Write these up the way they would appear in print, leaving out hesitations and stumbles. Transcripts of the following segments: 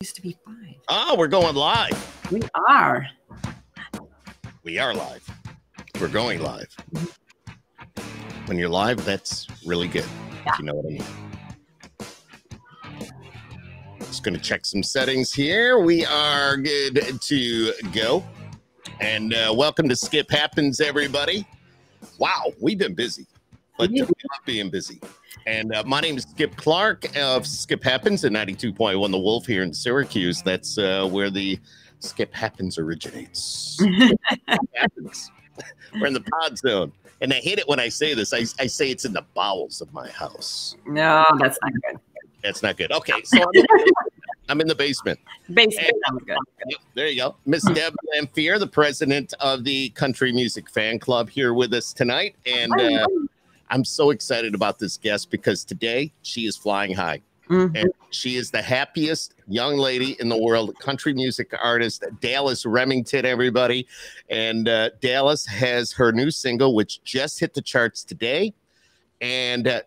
Used to be 5. Oh, we're going live. We are. We are live. We're going live. When you're live, that's really good. Yeah. If you know what I mean. Just going to check some settings here. We are good to go. And welcome to Skip Happens, everybody. Wow, we've been busy, but we love being busy. And my name is Skip Clark of Skip Happens at 92.1 The Wolf here in Syracuse. That's where the Skip Happens originates. Skip Happens. We're in the pod zone. And I hate it when I say this. I say it's in the bowels of my house. No, that's not good. That's not good. Okay, so I'm in the basement. Basement sounds good. There you go. Miss Deb Lamphere, the president of the Country Music Fan Club, here with us tonight. And I'm so excited about this guest because today she is flying high. And she is the happiest young lady in the world, country music artist, Dallas Remington, everybody. And Dallas has her new single, which just hit the charts today. And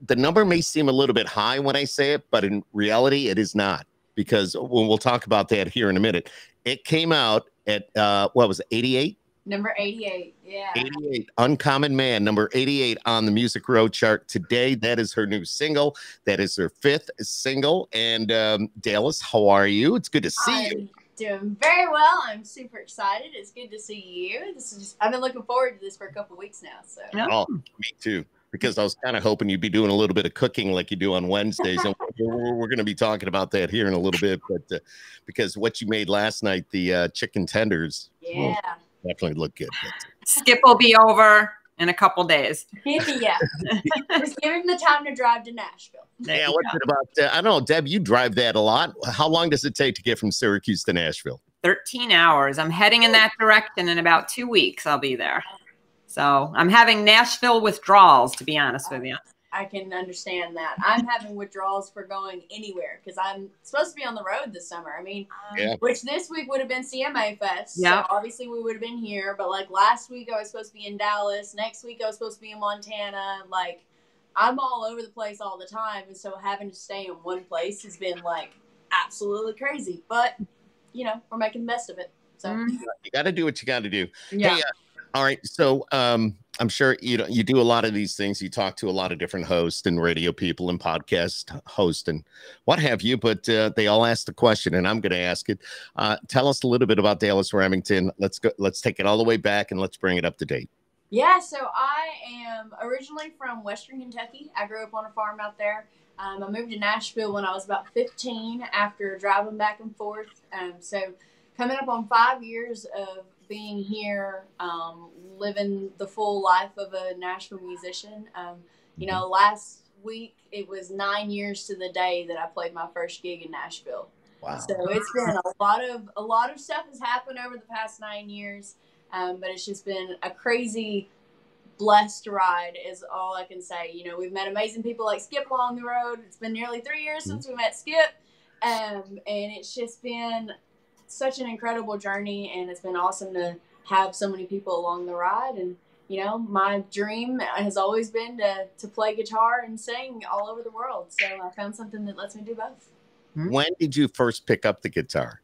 the number may seem a little bit high when I say it, but in reality, it is not. Because we'll talk about that here in a minute. It came out at, what was it, 88? Number 88, yeah. 88, Uncommon Man, number 88 on the Music Row chart today. That is her new single. That is her 5th single. And Dallas, how are you? It's good to see you. I'm doing very well. I'm super excited. It's good to see you. I've been looking forward to this for a couple weeks now. So. Oh, me too. Because I was kind of hoping you'd be doing a little bit of cooking like you do on Wednesdays. And we're going to be talking about that here in a little bit. But because what you made last night, the chicken tenders. Yeah. Definitely look good. Skip will be over in a couple days. Yeah. Just give him the time to drive to Nashville. Yeah, what's it about? I don't know, Deb, you drive that a lot. How long does it take to get from Syracuse to Nashville? 13 hours. I'm heading in that direction. In about 2 weeks, I'll be there. So I'm having Nashville withdrawals, to be honest with you. I can understand that. I'm having withdrawals for going anywhere because I'm supposed to be on the road this summer. I mean, which this week would have been CMA Fest. Yeah. So obviously we would have been here. But like last week I was supposed to be in Dallas. Next week I was supposed to be in Montana. Like I'm all over the place all the time. And so having to stay in one place has been like absolutely crazy. But, you know, we're making the best of it. So you got to do what you got to do. Yeah. Hey, all right. So I'm sure you do a lot of these things. You talk to a lot of different hosts and radio people and podcast hosts and what have you. But they all ask the question, and I'm going to ask it. Tell us a little bit about Dallas Remington. Let's go. Let's take it all the way back and let's bring it up to date. Yeah. So I am originally from Western Kentucky. I grew up on a farm out there. I moved to Nashville when I was about 15 after driving back and forth. So coming up on 5 years of being here, living the full life of a Nashville musician. You know, last week it was 9 years to the day that I played my first gig in Nashville. Wow. So it's been a lot of stuff has happened over the past 9 years, but it's just been a crazy, blessed ride is all I can say. You know, we've met amazing people like Skip along the road. It's been nearly 3 years since we met Skip, and it's just been such an incredible journey, and it's been awesome to have so many people along the ride. And you know, my dream has always been to play guitar and sing all over the world, so I found something that lets me do both. When did you first pick up the guitar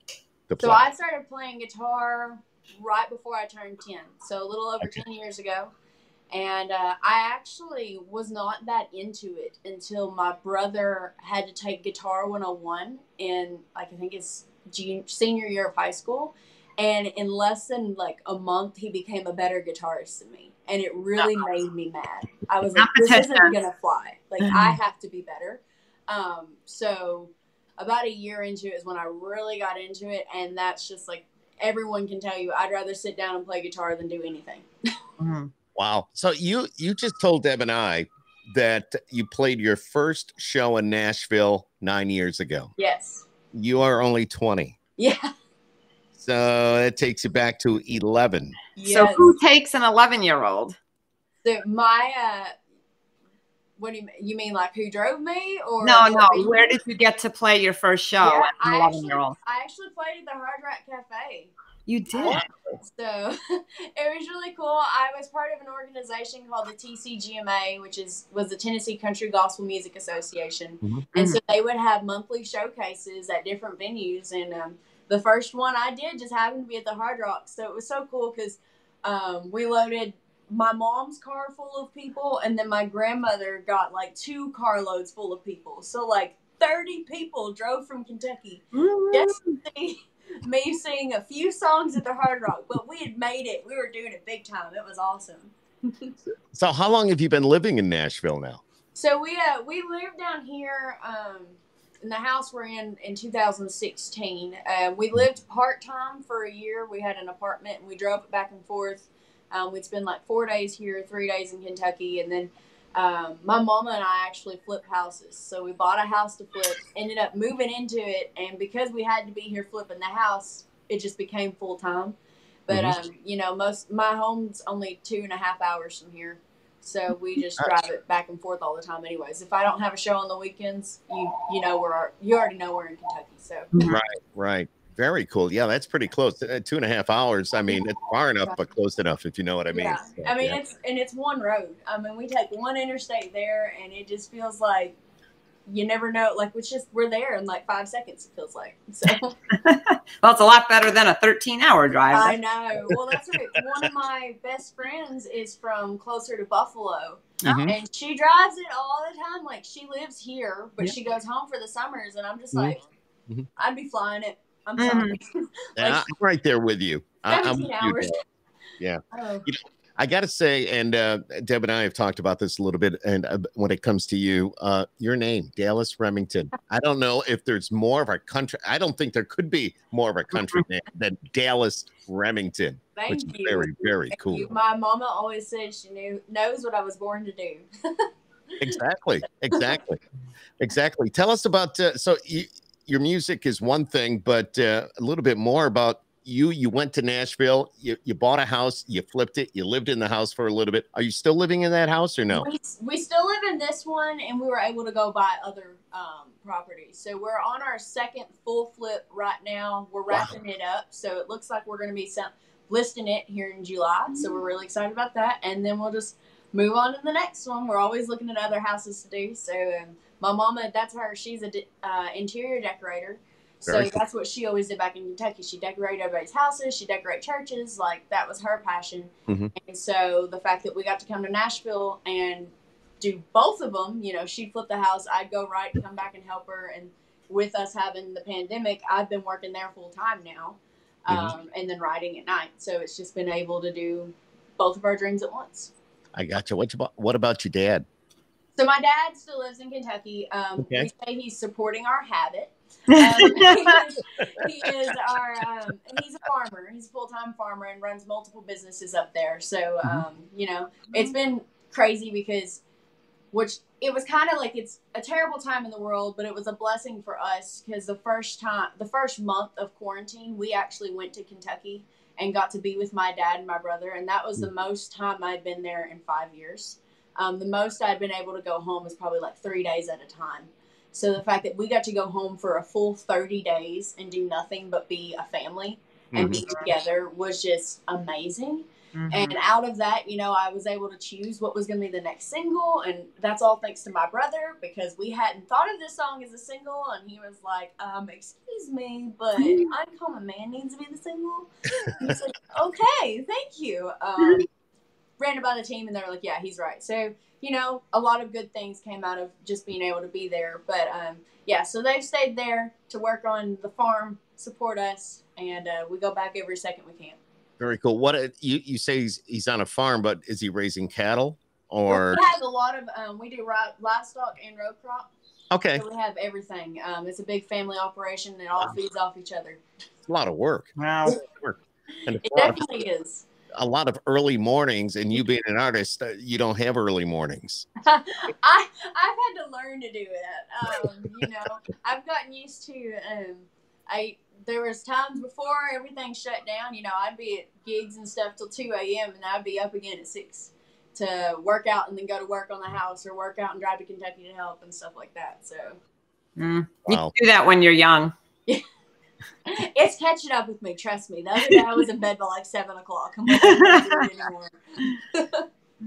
to play? So I started playing guitar right before I turned 10, so a little over 10 years ago. And I actually was not that into it until my brother had to take Guitar 101 in, like, I think it's senior year of high school, and in less than like a month he became a better guitarist than me, and it really made me mad. I was like, this isn't gonna fly, like I have to be better. So about a year into it is when I really got into it, and that's just like everyone can tell you, I'd rather sit down and play guitar than do anything. Wow. So you just told Deb and I that you played your first show in Nashville 9 years ago. Yes. You are only 20. Yeah. So it takes you back to 11. Yes. So who takes an 11-year-old? So What do you mean? Like who drove me, or No, no. Where did you get to play your first show? Yeah, as an 11-year-old? I actually played at the Hard Rock Cafe. You did. So it was really cool. I was part of an organization called the TCGMA, which was the Tennessee Country Gospel Music Association. And so they would have monthly showcases at different venues. And the first one I did just happened to be at the Hard Rock. So it was so cool because we loaded my mom's car full of people, and then my grandmother got like 2 carloads full of people. So like 30 people drove from Kentucky just to see me sing a few songs at the Hard Rock, but we had made it. We were doing it big time. It was awesome. So how long have you been living in Nashville now? So we lived down here in the house we're in 2016. We lived part-time for a year. We had an apartment, and we drove it back and forth. We'd spend like 4 days here, 3 days in Kentucky, and then my mama and I actually flipped houses. So we bought a house to flip, ended up moving into it, and because we had to be here flipping the house, it just became full time. But you know, my home's only 2.5 hours from here, so we just drive it back and forth all the time. Anyways, if I don't have a show on the weekends, you already know we're in Kentucky. So right. Very cool. Yeah, that's pretty close. 2.5 hours. I mean, it's far enough, but close enough, if you know what I mean. Yeah. So, I mean, it's one road. I mean, we take one interstate there, and it just feels like you never know. Like we're there in like 5 seconds. It feels like. So. Well, it's a lot better than a 13-hour drive. I know. Well, that's right. One of my best friends is from closer to Buffalo, and she drives it all the time. Like she lives here, but she goes home for the summers, and I'm just like, I'd be flying it. I'm sorry. I'm right there with you. I'm with hours. you, yeah. Oh. You know, I got to say, and Deb and I have talked about this a little bit, and when it comes to you, your name, Dallas Remington. I don't know if there's more of a country. I don't think there could be more of a country name than Dallas Remington. Thank you. Very, very cool. You. My mama always said she knows what I was born to do. Exactly. Tell us about, your music is one thing, but a little bit more about you. You went to Nashville, you bought a house, you flipped it, you lived in the house for a little bit. Are you still living in that house or no? We still live in this one, and we were able to go buy other properties. So we're on our second full flip right now. We're wrapping it up. So it looks like we're going to be listing it here in July. So we're really excited about that. And then we'll just move on to the next one. We're always looking at other houses to do. So my mama, that's her. She's a interior decorator. So that's what she always did back in Kentucky. She decorated everybody's houses. She decorated churches. Like, that was her passion. And so the fact that we got to come to Nashville and do both of them, you know, she'd flip the house. I'd go right, come back and help her. And with us having the pandemic, I've been working there full time now, and then writing at night. So it's just been able to do both of our dreams at once. I got you. What about your dad? So my dad still lives in Kentucky. We say he's supporting our habit. He is our, he's a farmer. He's a full-time farmer and runs multiple businesses up there. So, you know, it's been crazy because, it was kind of like, it's a terrible time in the world, but it was a blessing for us because the first month of quarantine, we actually went to Kentucky and got to be with my dad and my brother. And that was the most time I'd been there in 5 years. The most I'd been able to go home is probably like 3 days at a time. So the fact that we got to go home for a full 30 days and do nothing but be a family and be together was just amazing. And out of that, you know, I was able to choose what was going to be the next single. And that's all thanks to my brother, because we hadn't thought of this song as a single. And he was like, excuse me, but Uncommon Man needs to be the single. And he's like, okay, thank you. Ran it by the team, and they were like, yeah, he's right. So, you know, a lot of good things came out of just being able to be there. But, yeah, so they've stayed there to work on the farm, support us, and we go back every second we can. Very cool. What you say he's on a farm, but is he raising cattle or? We have a lot of, we do livestock and row crop. Okay. So we have everything. It's a big family operation, and it all feeds off each other. It's a lot of work. Wow. And it definitely is. A lot of early mornings, and you being an artist, you don't have early mornings. I've had to learn to do it. You know, I've gotten used to. There was times before everything shut down. You know, I'd be at gigs and stuff till 2 a.m. and I'd be up again at 6. to work out and then go to work on the house, or work out and drive to Kentucky to help and stuff like that. So you can do that when you're young. It's catching up with me. Trust me. The other day I was in bed by like 7 o'clock. I'm like, I can't do it anymore.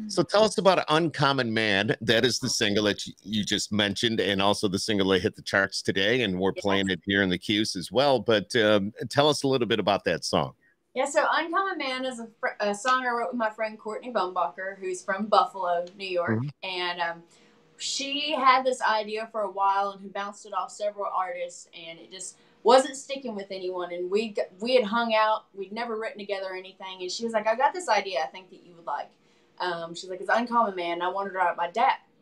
So tell us about Uncommon Man. That is the single that you just mentioned, and also the single that hit the charts today, and we're playing it here in the Q's as well. But tell us a little bit about that song. Yeah, so Uncommon Man is a song I wrote with my friend Courtney Bumbacher, who's from Buffalo, New York. And she had this idea for a while and bounced it off several artists, and it just wasn't sticking with anyone. And we had hung out. We'd never written together or anything. And she was like, I got this idea I think that you would like. She's like, it's Uncommon Man. And I wanted to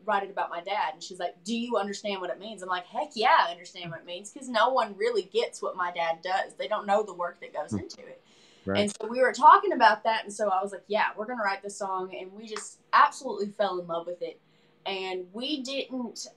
write it about my dad. And she's like, do you understand what it means? I'm like, heck yeah, I understand what it means, because no one really gets what my dad does. They don't know the work that goes into it. Right. And so we were talking about that, and so I was like, yeah, we're going to write this song, and we just absolutely fell in love with it. And we didn't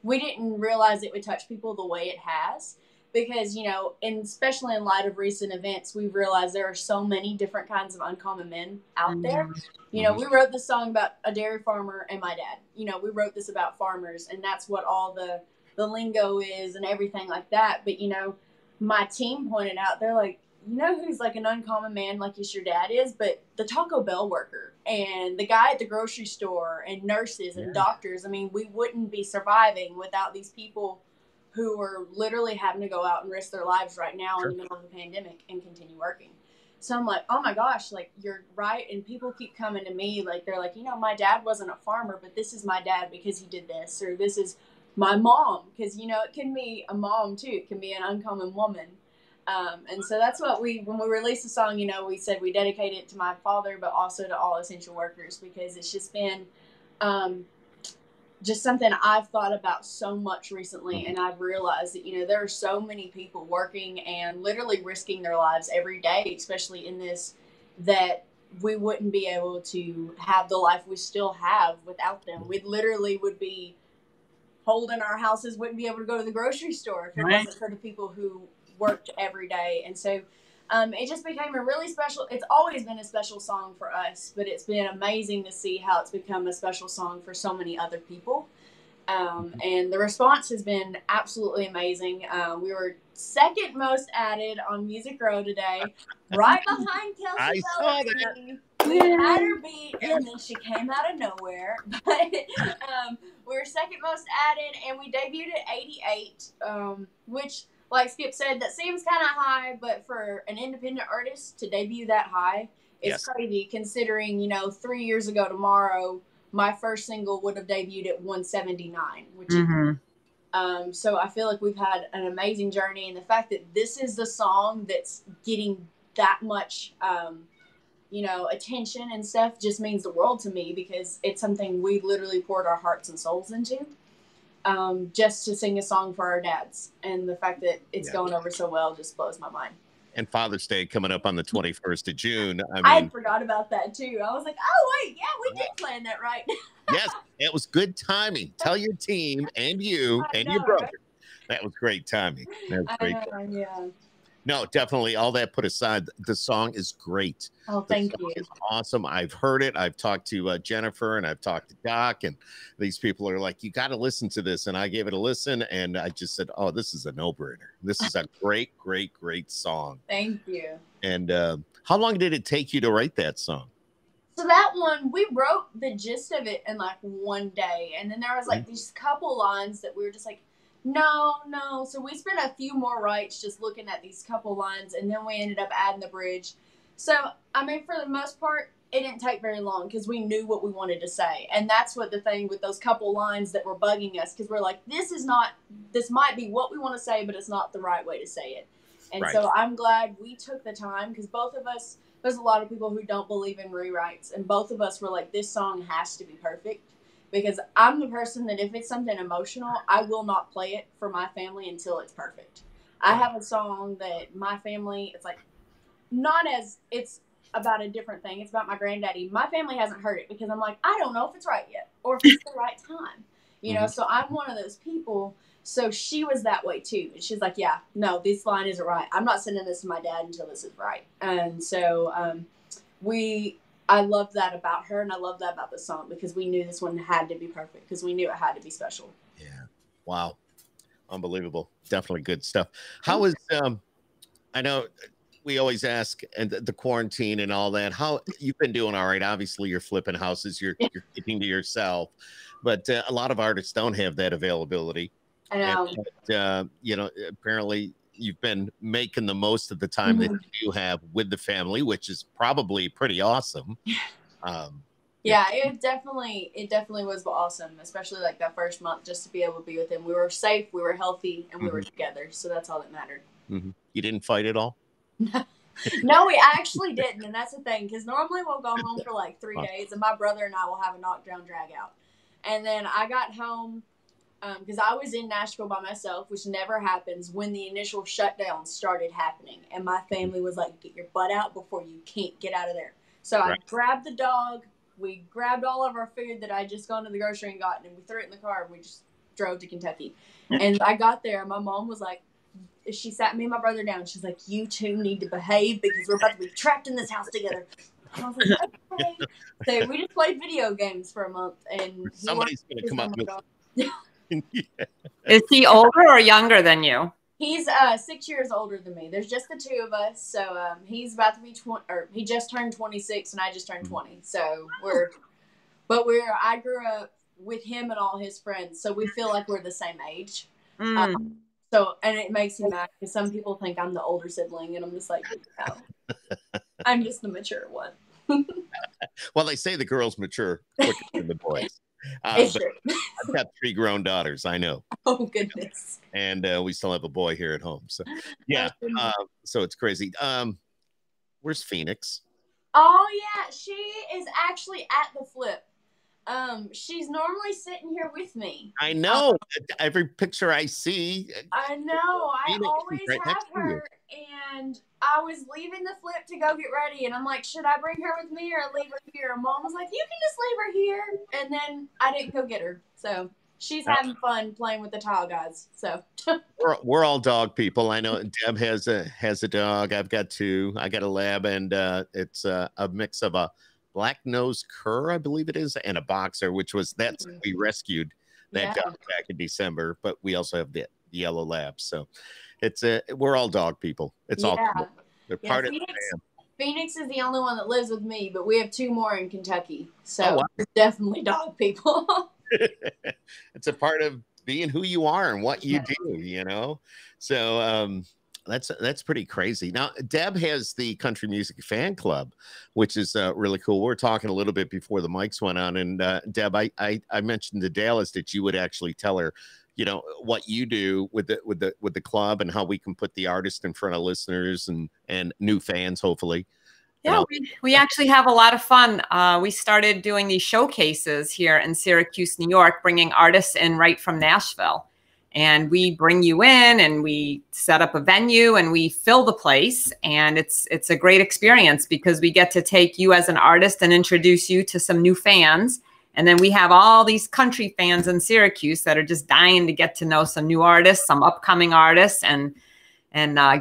realize it would touch people the way it has, because, you know, and especially in light of recent events, we've realized there are so many different kinds of uncommon men out there. You know, we wrote this song about a dairy farmer and my dad. You know, we wrote this about farmers, and that's what all the lingo is and everything like that. But, you know, my team pointed out, they're like, you know who's like an uncommon man like your dad is? But the Taco Bell worker and the guy at the grocery store and nurses and doctors. I mean, we wouldn't be surviving without these people who are literally having to go out and risk their lives right now in the middle of the pandemic and continue working. So I'm like, oh my gosh, like, you're right. And people keep coming to me, like, they're like, you know, my dad wasn't a farmer, but this is my dad because he did this, or this is my mom, because, you know, it can be a mom too. It can be an uncommon woman. And so that's what when we released the song, you know, we said we dedicate it to my father, but also to all essential workers, because it's just been just something I've thought about so much recently. And I've realized that, you know, there are so many people working and literally risking their lives every day, especially in this, that we wouldn't be able to have the life we still have without them. We literally would be holding our houses, wouldn't be able to go to the grocery store if it wasn't for the people who worked every day. And so it just became a really special, it's always been a special song for us, but it's been amazing to see how it's become a special song for so many other people. And the response has been absolutely amazing. We were second most added on Music Row today, right behind Kelsey. I saw that. We had her beat, and then she came out of nowhere. But we were second most added, and we debuted at 88, which, like Skip said, that seems kind of high, but for an independent artist to debut that high is crazy, considering, you know, 3 years ago tomorrow, my first single would have debuted at 179, which is, so I feel like we've had an amazing journey, and the fact that this is the song that's getting that much, you know, attention and stuff just means the world to me, because it's something we literally poured our hearts and souls into. Just to sing a song for our dads, and the fact that it's going over so well just blows my mind. And Father's Day coming up on the 21st of June. I forgot about that too. I was like, oh wait, yeah, we did plan that right. Yes, it was good timing. Tell your team and you and your brother. Right? That was great timing. That was great timing. Yeah. No, definitely. All that put aside, the song is great. Oh, thank you. It's awesome. I've heard it. I've talked to Jennifer, and I've talked to Doc, and these people are like, you got to listen to this. And I gave it a listen, and I just said, oh, this is a no-brainer. This is a great, great, great song. Thank you. And how long did it take you to write that song? So that one, we wrote the gist of it in like one day. And then there was like these couple lines that we were just like, no. So we spent a few more writes just looking at these couple lines, and then we ended up adding the bridge. So, I mean, for the most part, it didn't take very long because we knew what we wanted to say. And that's what the thing with those couple lines that were bugging us, because we're like, this might be what we want to say, but it's not the right way to say it. And so I'm glad we took the time, because both of us, there's a lot of people who don't believe in rewrites, and both of us were like, this song has to be perfect. Because I'm the person that if it's something emotional, I will not play it for my family until it's perfect. I have a song that my family, it's like, it's about a different thing. It's about my granddaddy. My family hasn't heard it because I'm like, I don't know if it's right yet or if it's the right time. You know, so I'm one of those people. So she was that way too. And she's like, yeah, no, this line isn't right. I'm not sending this to my dad until this is right. And so we I love that about her, and I love that about the song, because we knew this one had to be perfect, because we knew it had to be special. Yeah. Wow. Unbelievable. Definitely good stuff. How is I know we always ask, and the quarantine and all that, how you've been doing? All right. Obviously you're flipping houses, you're keeping to yourself, but a lot of artists don't have that availability. I know. And, you know, apparently you've been making the most of the time that you have with the family, which is probably pretty awesome. Yeah, it definitely was awesome, especially like that first month, just to be able to be with him. We were safe, we were healthy, and we were together, so that's all that mattered. You didn't fight at all? No, we actually didn't, and that's the thing, because normally we'll go home for like 3 days, and my brother and I will have a knockdown drag out. And then I got home, because I was in Nashville by myself, which never happens, when the initial shutdown started happening, and my family was like, get your butt out before you can't get out of there. So I grabbed the dog, we grabbed all of our food that I just gone to the grocery and gotten, and we threw it in the car, and we just drove to Kentucky. And I got there, and my mom was like, she sat me and my brother down. She's like, you two need to behave, because we're about to be trapped in this house together. And I was like, okay. So we just played video games for a month, and somebody's going to come up with Is he older or younger than you? He's 6 years older than me. There's just the two of us. So he's about to be 20, or he just turned 26, and I just turned 20. So I grew up with him and all his friends, so we feel like we're the same age. So, and it makes me mad, because some people think I'm the older sibling, and I'm just like, no, I'm just the mature one. Well, they say the girls mature quicker than the boys. It's true. I've got 3 grown daughters, I know. Oh, goodness. And we still have a boy here at home. So, yeah. So it's crazy. Where's Phoenix? Oh, yeah. She is actually at the flip. She's normally sitting here with me. I know. Every picture I see. I know. I always have her. And I was leaving the flip to go get ready, and I'm like, should I bring her with me or leave her here? And Mom was like, you can just leave her here. And then I didn't go get her. So she's having fun playing with the tile guys. So we're all dog people. I know Deb has a dog. I've got 2. I got a lab, and it's a mix of a black-nosed cur, I believe it is, and a boxer, we rescued that dog back in December, but we also have the yellow lab. So we're all dog people. It's all cool. They're part of the fam. Phoenix is the only one that lives with me, but we have 2 more in Kentucky. So we're definitely dog people. It's a part of being who you are and what you do, you know? So that's pretty crazy. Now, Deb has the Country Music Fan Club, which is really cool. We were talking a little bit before the mics went on, and Deb, I mentioned to Dallas that you would actually tell her, you know, what you do with the club, and how we can put the artist in front of listeners and new fans, hopefully. Yeah, we actually have a lot of fun. We started doing these showcases here in Syracuse, New York, bringing artists in right from Nashville. And we bring you in, and we set up a venue, and we fill the place. And it's a great experience, because we get to take you as an artist and introduce you to some new fans. And then we have all these country fans in Syracuse that are just dying to get to know some new artists, some upcoming artists, and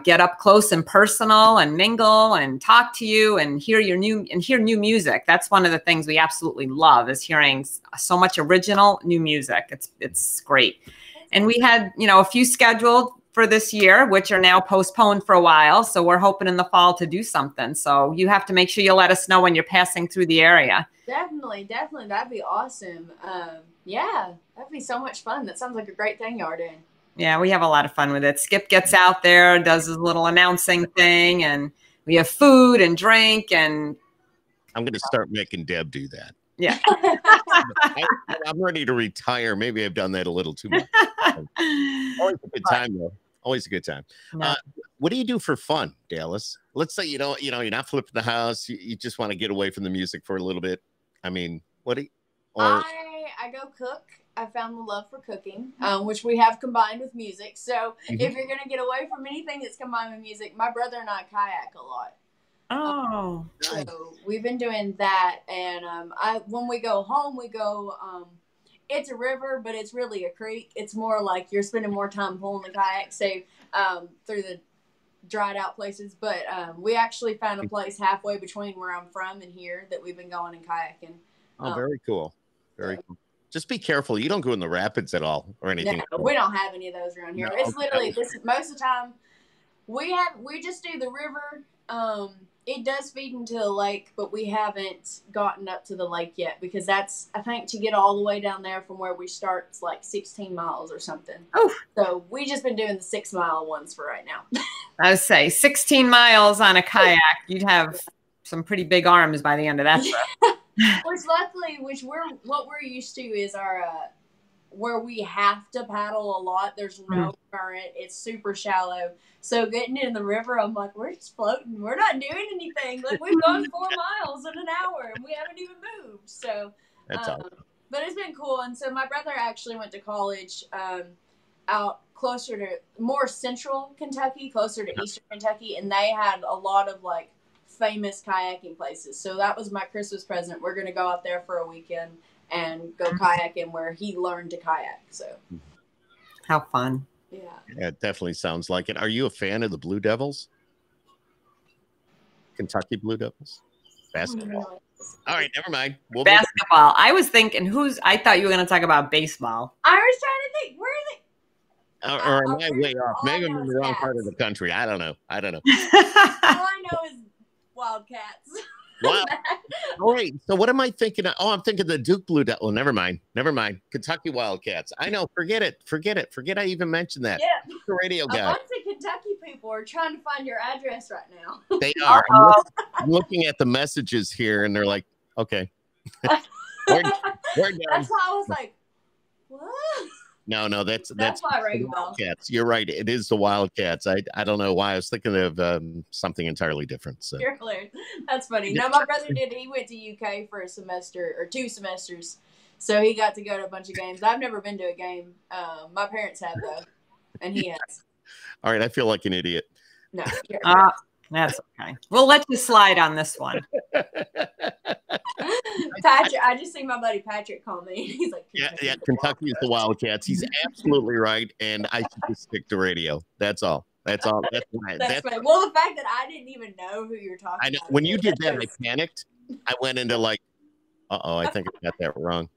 get up close and personal and mingle and talk to you and hear new music. That's one of the things we absolutely love, is hearing so much original new music. It's great. And we had, you know, a few scheduled for this year, which are now postponed for a while. So we're hoping in the fall to do something. So you have to make sure you let us know when you're passing through the area. Definitely. That'd be awesome. Yeah, that'd be so much fun. That sounds like a great thing y'all are doing. Yeah, we have a lot of fun with it. Skip gets out there, does his little announcing thing, and we have food and drink. And I'm going to start making Deb do that. Yeah. I'm ready to retire. Maybe I've done that a little too much. Always a good time, though. Always a good time. No. What do you do for fun, Dallas? Let's say you're not flipping the house. You just want to get away from the music for a little bit. I mean, what do you? I go cook. I found the love for cooking, which we have combined with music. So if you're going to get away from anything that's combined with music, my brother and I kayak a lot. Oh, so we've been doing that, and when we go home, we go. It's a river, but it's really a creek. It's more like you're spending more time pulling the kayak. So through the dried out places, but we actually found a place halfway between where I'm from and here that we've been going and kayaking. Oh, very cool. Very cool. Just be careful. You don't go in the rapids at all or anything. No, we don't have any of those around here. No, It's literally this most of the time we just do the river. It does feed into the lake, but we haven't gotten up to the lake yet because that's, I think, to get all the way down there from where we start, it's like 16 miles or something. Oh, so we just been doing the 6-mile ones for right now. I would say 16 miles on a kayak, you'd have some pretty big arms by the end of that trip. Which luckily, what we're used to is our where we have to paddle a lot. There's no current. It's super shallow. So getting in the river, I'm like, we're just floating. We're not doing anything. Like we've gone 4 miles in an hour and we haven't even moved. So That's awesome. But it's been cool. And so my brother actually went to college out closer to more central Kentucky, closer to eastern Kentucky, and they had a lot of like famous kayaking places. So that was my Christmas present. We're going to go out there for a weekend and go kayaking where he learned to kayak. So how fun. Yeah, it definitely sounds like it. Are you a fan of the Blue Devils? Kentucky Blue Devils? Basketball. All right, never mind. Basketball. I was thinking I thought you were going to talk about baseball. I was trying to think, where are they? Or am I way off? Maybe I'm in the wrong part of the country. I don't know. All I know is Wildcats. Wow. All right. So what am I thinking of? Oh, I'm thinking the Duke Blue Devils. Oh, never mind. Kentucky Wildcats. I know. Forget it. Forget I even mentioned that. Yeah. The radio guy. A bunch of Kentucky people are trying to find your address right now. They are. I'm looking at the messages here, and they're like, okay. we're done. That's why I was like, what? No, that's why I rang the bell. Wildcats. You're right. It is the Wildcats. I don't know why. I was thinking of something entirely different. So you're clear. That's funny. No, my brother did. He went to UK for a semester or 2 semesters, so he got to go to a bunch of games. I've never been to a game. My parents have though, and he has. All right, I feel like an idiot. No, that's okay. We'll let you slide on this one. Patrick, I just see my buddy Patrick call me. He's like, yeah, Kentucky is the Wildcats. He's absolutely right, and I should just stick to radio. That's all. That's right. That's right. Well, the fact that I didn't even know who you were talking I know. about. When you did that, I panicked. I went into like, I think I got that wrong.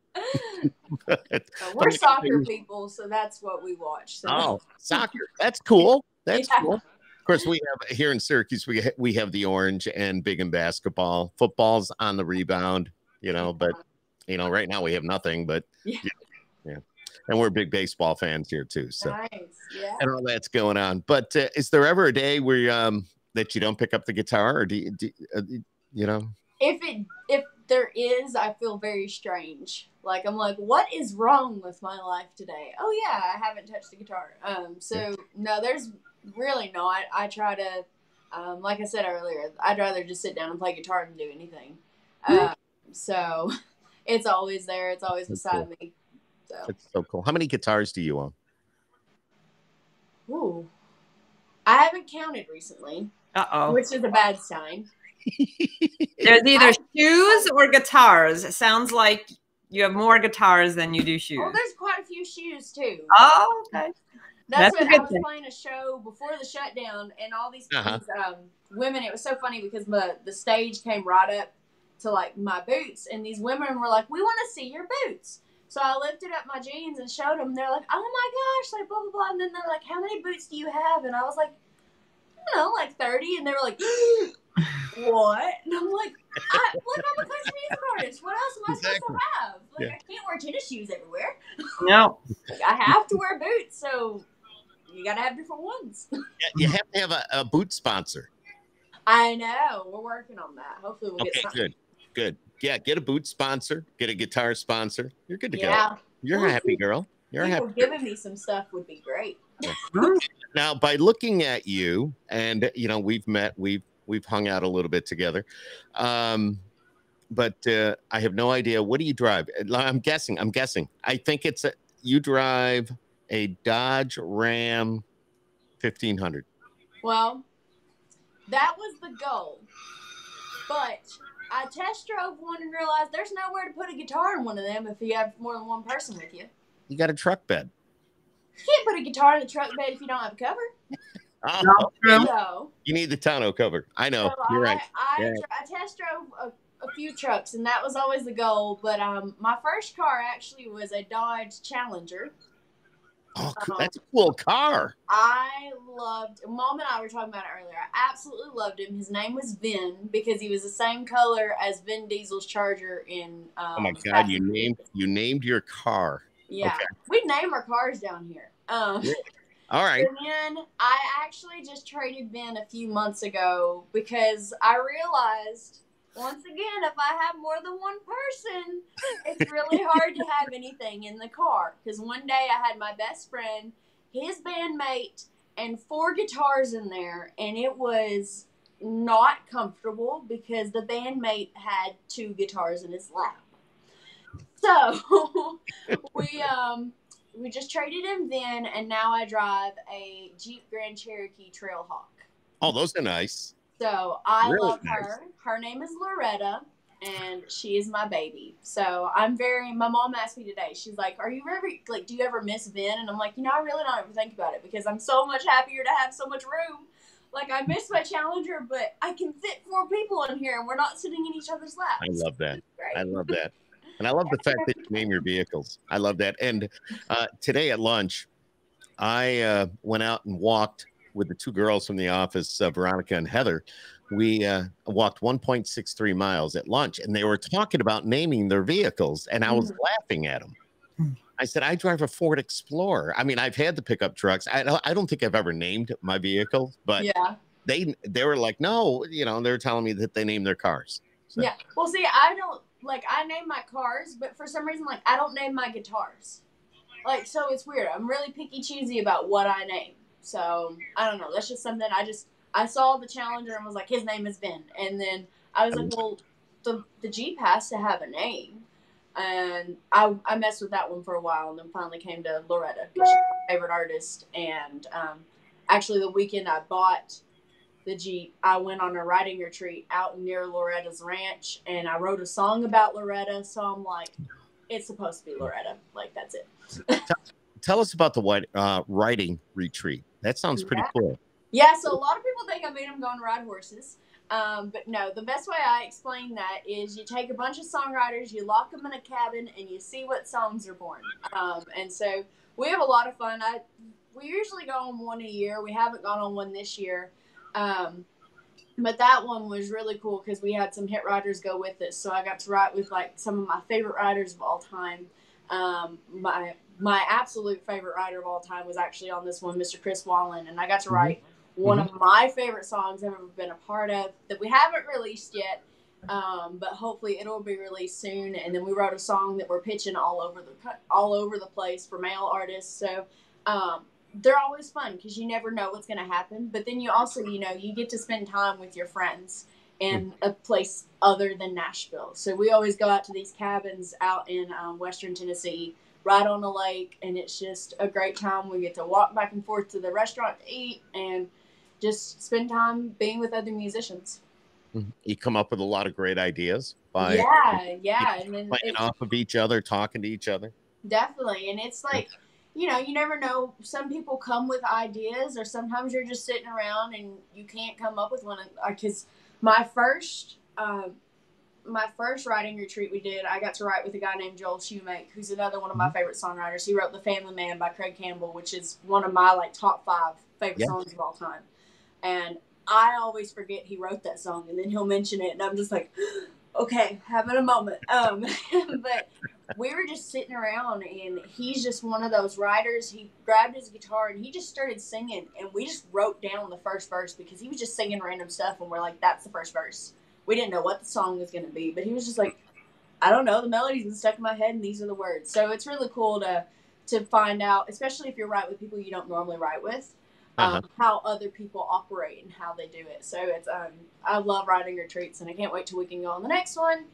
We're soccer people, so that's what we watch. So. Oh, soccer. That's cool. That's cool. Of course, we have here in Syracuse, we have the orange and big in basketball. Football's on the rebound, but right now we have nothing, but yeah. And we're big baseball fans here too. So nice. Yeah. And all that's going on. But is there ever a day where that you don't pick up the guitar, or do you know? If there is, I feel very strange. Like I'm like, what is wrong with my life today? Oh yeah, I haven't touched the guitar. No, there's really not. I try to, like I said earlier, I'd rather just sit down and play guitar than do anything. So it's always there. It's always beside me. So. That's so cool. How many guitars do you own? Ooh, I haven't counted recently. Which is a bad sign. There's either shoes or guitars. It sounds like you have more guitars than you do shoes. Oh, there's quite a few shoes too. Oh, okay. That's what I was playing a show before the shutdown, and all these women. It was so funny because the stage came right up to like my boots, and these women were like, "We want to see your boots." So I lifted up my jeans and showed them. They're like, "Oh my gosh!" Like blah blah blah. And then they're like, "How many boots do you have?" And I was like, "I don't know, like 30." And they were like, "What?" And I'm like, I'm a country music artist. What else am I supposed to have? Like, I can't wear tennis shoes everywhere. No. Like, I have to wear boots, so you got to have different ones. You have to have a boot sponsor. I know. We're working on that. Hopefully we'll get something. Good. Yeah, get a boot sponsor. Get a guitar sponsor. You're good to go. You're a happy girl. Giving me some stuff would be great. Yeah. Now, by looking at you, and we've met, we've hung out a little bit together, but I have no idea. What do you drive? I'm guessing. I think you drive a Dodge Ram 1500. Well, that was the goal, but I test drove one and realized there's nowhere to put a guitar in one of them if you have more than one person with you. You got a truck bed. You can't put a guitar in the truck bed if you don't have a cover. Oh, True. So, you need the tonneau cover. I know. You're right. I Yeah. test drove a few trucks, and that was always the goal. But my first car actually was a Dodge Challenger. Oh, that's a cool car. I loved. Mom and I were talking about it earlier. I absolutely loved him. His name was Vin because he was the same color as Vin Diesel's Charger in. Oh my God, Fast you and Furious. named your car. Yeah, Okay. we name our cars down here. Yeah. All right. And then I actually just traded Ben a few months ago because I realized once again, if I have more than one person, it's really hard to have anything in the car. Because one day I had my best friend, his bandmate, and 4 guitars in there, and it was not comfortable because the bandmate had 2 guitars in his lap. So we just traded him then, and now I drive a Jeep Grand Cherokee Trailhawk. Oh, those are nice. So I Really love her. Her name is Loretta, and she is my baby. So my mom asked me today, she's like, are you ever, like, do you ever miss Vin? And I'm like, I really don't ever think about it because I'm so much happier to have so much room. Like, I miss my Challenger, but I can fit 4 people in here, and we're not sitting in each other's laps. I love that. Great. I love that. And I love the fact that you name your vehicles. I love that. And today at lunch, I went out and walked with the 2 girls from the office, Veronica and Heather. We walked 1.63 miles at lunch, and they were talking about naming their vehicles, and I was laughing at them. I said, I drive a Ford Explorer. I mean, I've had the pickup trucks. I don't think I've ever named my vehicle, but yeah. They were like, no, they're telling me that they name their cars. So. Yeah. Well, see, I don't, like, I name my cars, but for some reason, like, I don't name my guitars. Like, so it's weird. I'm really picky choosy about what I name. So, I don't know. That's just something I saw the Challenger and was like, his name is Ben. And then I was like, well, the Jeep has to have a name. And I messed with that one for a while and then finally came to Loretta because she's my favorite artist. And actually, the weekend I bought the Jeep, I went on a riding retreat out near Loretta's ranch, and I wrote a song about Loretta. So I'm like, it's supposed to be Loretta. Like, that's it. Tell us about the riding retreat. That sounds pretty cool. Yeah, so a lot of people think I made them go and ride horses. But no, the best way I explain that is you take a bunch of songwriters, you lock them in a cabin, and you see what songs are born. And so we have a lot of fun. We usually go on one a year. We haven't gone on one this year. But that one was really cool because we had some hit writers go with us. So I got to write with like some of my favorite writers of all time. My absolute favorite writer of all time was actually on this one, Mr. Chris Wallen, and I got to write one of my favorite songs I've ever been a part of that we haven't released yet, but hopefully it'll be released soon. And then we wrote a song that we're pitching all over the place for male artists. So they're always fun because you never know what's going to happen. But then you also, you get to spend time with your friends in a place other than Nashville. So we always go out to these cabins out in Western Tennessee, right on the lake, and it's just a great time. We get to walk back and forth to the restaurant to eat and just spend time being with other musicians. You come up with a lot of great ideas by and then playing off of each other, talking to each other. Definitely, and it's like, you never know. Some people come with ideas, or sometimes you're just sitting around and you can't come up with one. Because my first writing retreat we did, I got to write with a guy named Joel Shoemake, who's another one of my favorite songwriters. He wrote The Family Man by Craig Campbell, which is one of my top 5 favorite songs of all time. And I always forget he wrote that song, and then he'll mention it, and I'm just like, okay, having a moment. But we were just sitting around, and he's just one of those writers. He grabbed his guitar, and he just started singing, and we just wrote down the first verse because he was just singing random stuff, and we're like, that's the first verse. We didn't know what the song was going to be, but he was just like, I don't know, the melody's been stuck in my head, and these are the words. So it's really cool to find out, especially if you're writing with people you don't normally write with, how other people operate and how they do it. So it's I love writing retreats, and I can't wait till we can go on the next one,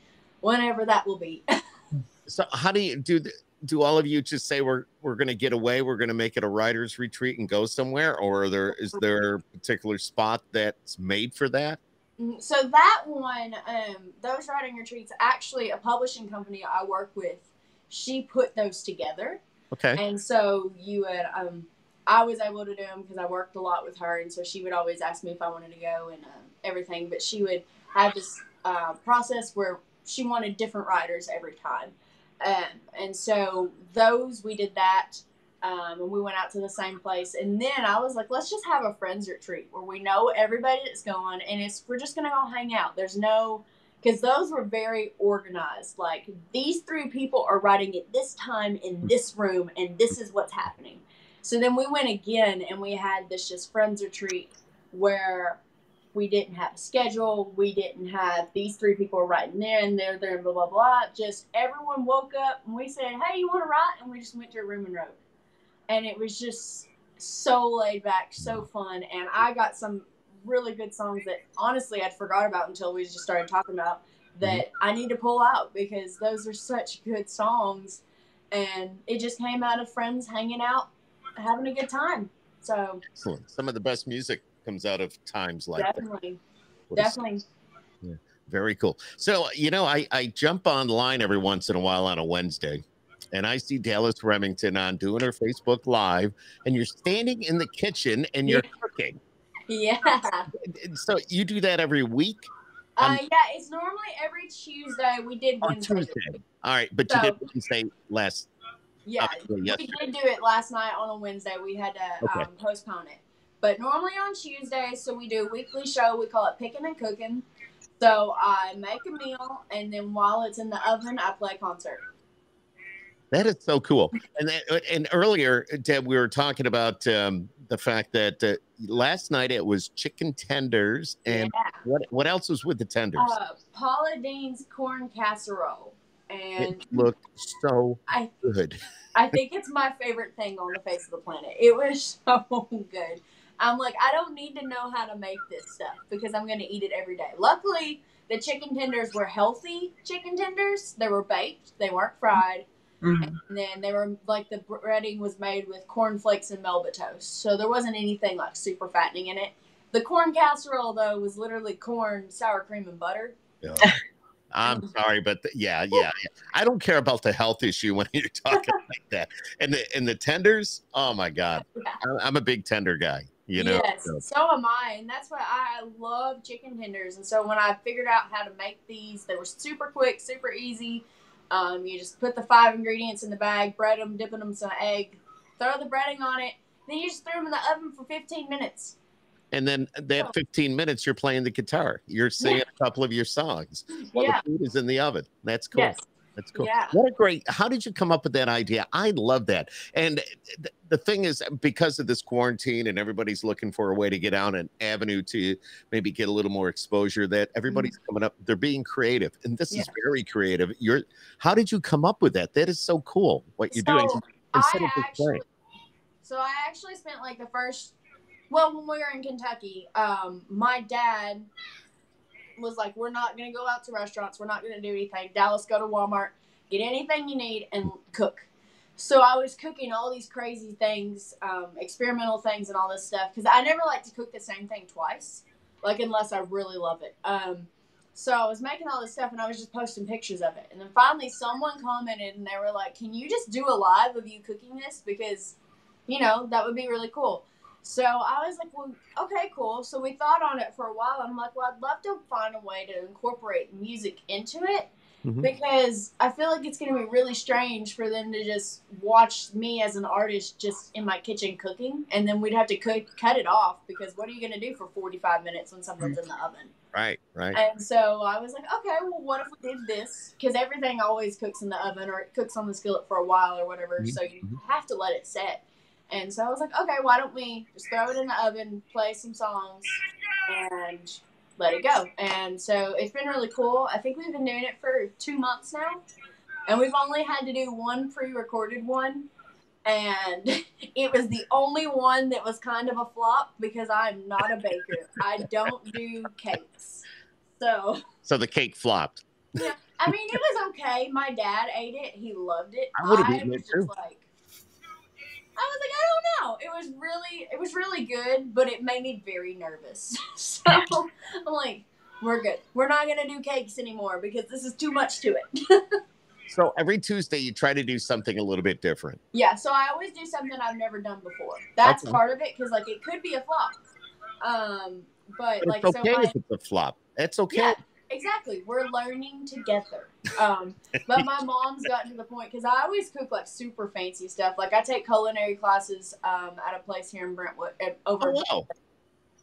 whenever that will be. So how do you do all of you just say we're going to get away, we're going to make it a writer's retreat and go somewhere, or is there a particular spot that's made for that? So that one, those writing retreats, actually a publishing company I work with, she put those together. Okay. And so you would I was able to do them because I worked a lot with her, and so she would always ask me if I wanted to go and everything. But she would have this process where she wanted different riders every time, and so those we did that, and we went out to the same place. And then I was like, let's just have a friends retreat where we know everybody that's going, and we're just gonna go hang out. There's no because those were very organized. Like, these 3 people are riding at this time in this room, and this is what's happening. So then we went again, and we had this just friends retreat where we didn't have a schedule. We didn't have these 3 people are riding there, and they're there, and blah, blah, blah. Just everyone woke up, and we said, hey, you want to ride? And we just went to a room and rode. And it was just so laid back, so fun. And I got some really good songs that honestly I'd forgot about until we just started talking about that I need to pull out because those are such good songs, and it just came out of friends hanging out, having a good time. So excellent. Some of the best music comes out of times like definitely that. Definitely. Yeah, very cool. So, you know, I jump online every once in a while on a Wednesday, and I see Dallas Remington on doing her Facebook Live, and you're standing in the kitchen and you're cooking. Yeah. So you do that every week? Yeah, it's normally every Tuesday. We did Wednesday. Tuesday. All right, but you did Wednesday last. Yeah, we did do it last night on a Wednesday. We had to postpone it. But normally on Tuesday, so we do a weekly show. We call it Picking and Cooking. So I make a meal, and then while it's in the oven, I play concert. That is so cool. And earlier, Deb, we were talking about the fact that last night it was chicken tenders, and what else was with the tenders? Paula Deen's corn casserole, and it looked so good. I think it's my favorite thing on the face of the planet. It was so good. I'm like, I don't need to know how to make this stuff because I'm going to eat it every day. Luckily, the chicken tenders were healthy chicken tenders. They were baked. They weren't fried. And then they were like the breading was made with corn flakes and Melba toast. So there wasn't anything like super fattening in it. The corn casserole, though, was literally corn, sour cream, and butter. Yeah. I'm sorry, but yeah. I don't care about the health issue when you're talking like that. And the tenders, oh my God. I'm a big tender guy, you know. Yes, so am I. And that's why I love chicken tenders. And so when I figured out how to make these, they were super quick, super easy. You just put the 5 ingredients in the bag, bread them, dipping them in some egg, throw the breading on it, then you just throw them in the oven for 15 minutes. And then that 15 minutes, you're playing the guitar. You're singing a couple of your songs while the food is in the oven. That's cool. Yes. That's cool. Yeah. What a great, how did you come up with that idea? I love that. And the thing is, because of this quarantine and everybody's looking for a way to get out, an avenue to maybe get a little more exposure, that everybody's coming up, they're being creative. And this is very creative. How did you come up with that? That is so cool what you're doing. So I actually spent like the first, when we were in Kentucky, my dad was like, we're not going to go out to restaurants. We're not going to do anything. Dallas, go to Walmart, get anything you need and cook. So I was cooking all these crazy things, experimental things and all this stuff. Because I never like to cook the same thing twice, like unless I really love it. So I was making all this stuff and I was just posting pictures of it. And then finally someone commented and they were like, can you just do a live of you cooking this? Because, you know, that would be really cool. So I was like, well, okay, cool. So we thought on it for a while. I'm like, well, I'd love to find a way to incorporate music into it because I feel like it's going to be really strange for them to just watch me as an artist just in my kitchen cooking. And then we'd have to cut it off because what are you going to do for 45 minutes when something's in the oven? Right. And so I was like, okay, well, what if we did this? Because everything always cooks in the oven or it cooks on the skillet for a while or whatever. So you have to let it set. And so I was like, okay, why don't we just throw it in the oven, play some songs, and let it go. And so it's been really cool. I think we've been doing it for 2 months now. And we've only had to do one pre-recorded one. And it was the only one that was kind of a flop because I'm not a baker. I don't do cakes. So the cake flopped. Yeah. I mean, it was okay. My dad ate it. He loved it. I would have eaten it too. I was like, I don't know. It was really good, but it made me very nervous. So I'm like, we're good. We're not going to do cakes anymore because this is too much to it. So every Tuesday you try to do something a little bit different. Yeah, so I always do something I've never done before. That's Okay. part of it, because like it could be a flop. But But like, it's so okay my, if it's a flop. That's okay. yeah, exactly. We're learning together. But my mom's gotten to the point, because I always cook like super fancy stuff. Like I take culinary classes at a place here in Brentwood over. Oh, wow.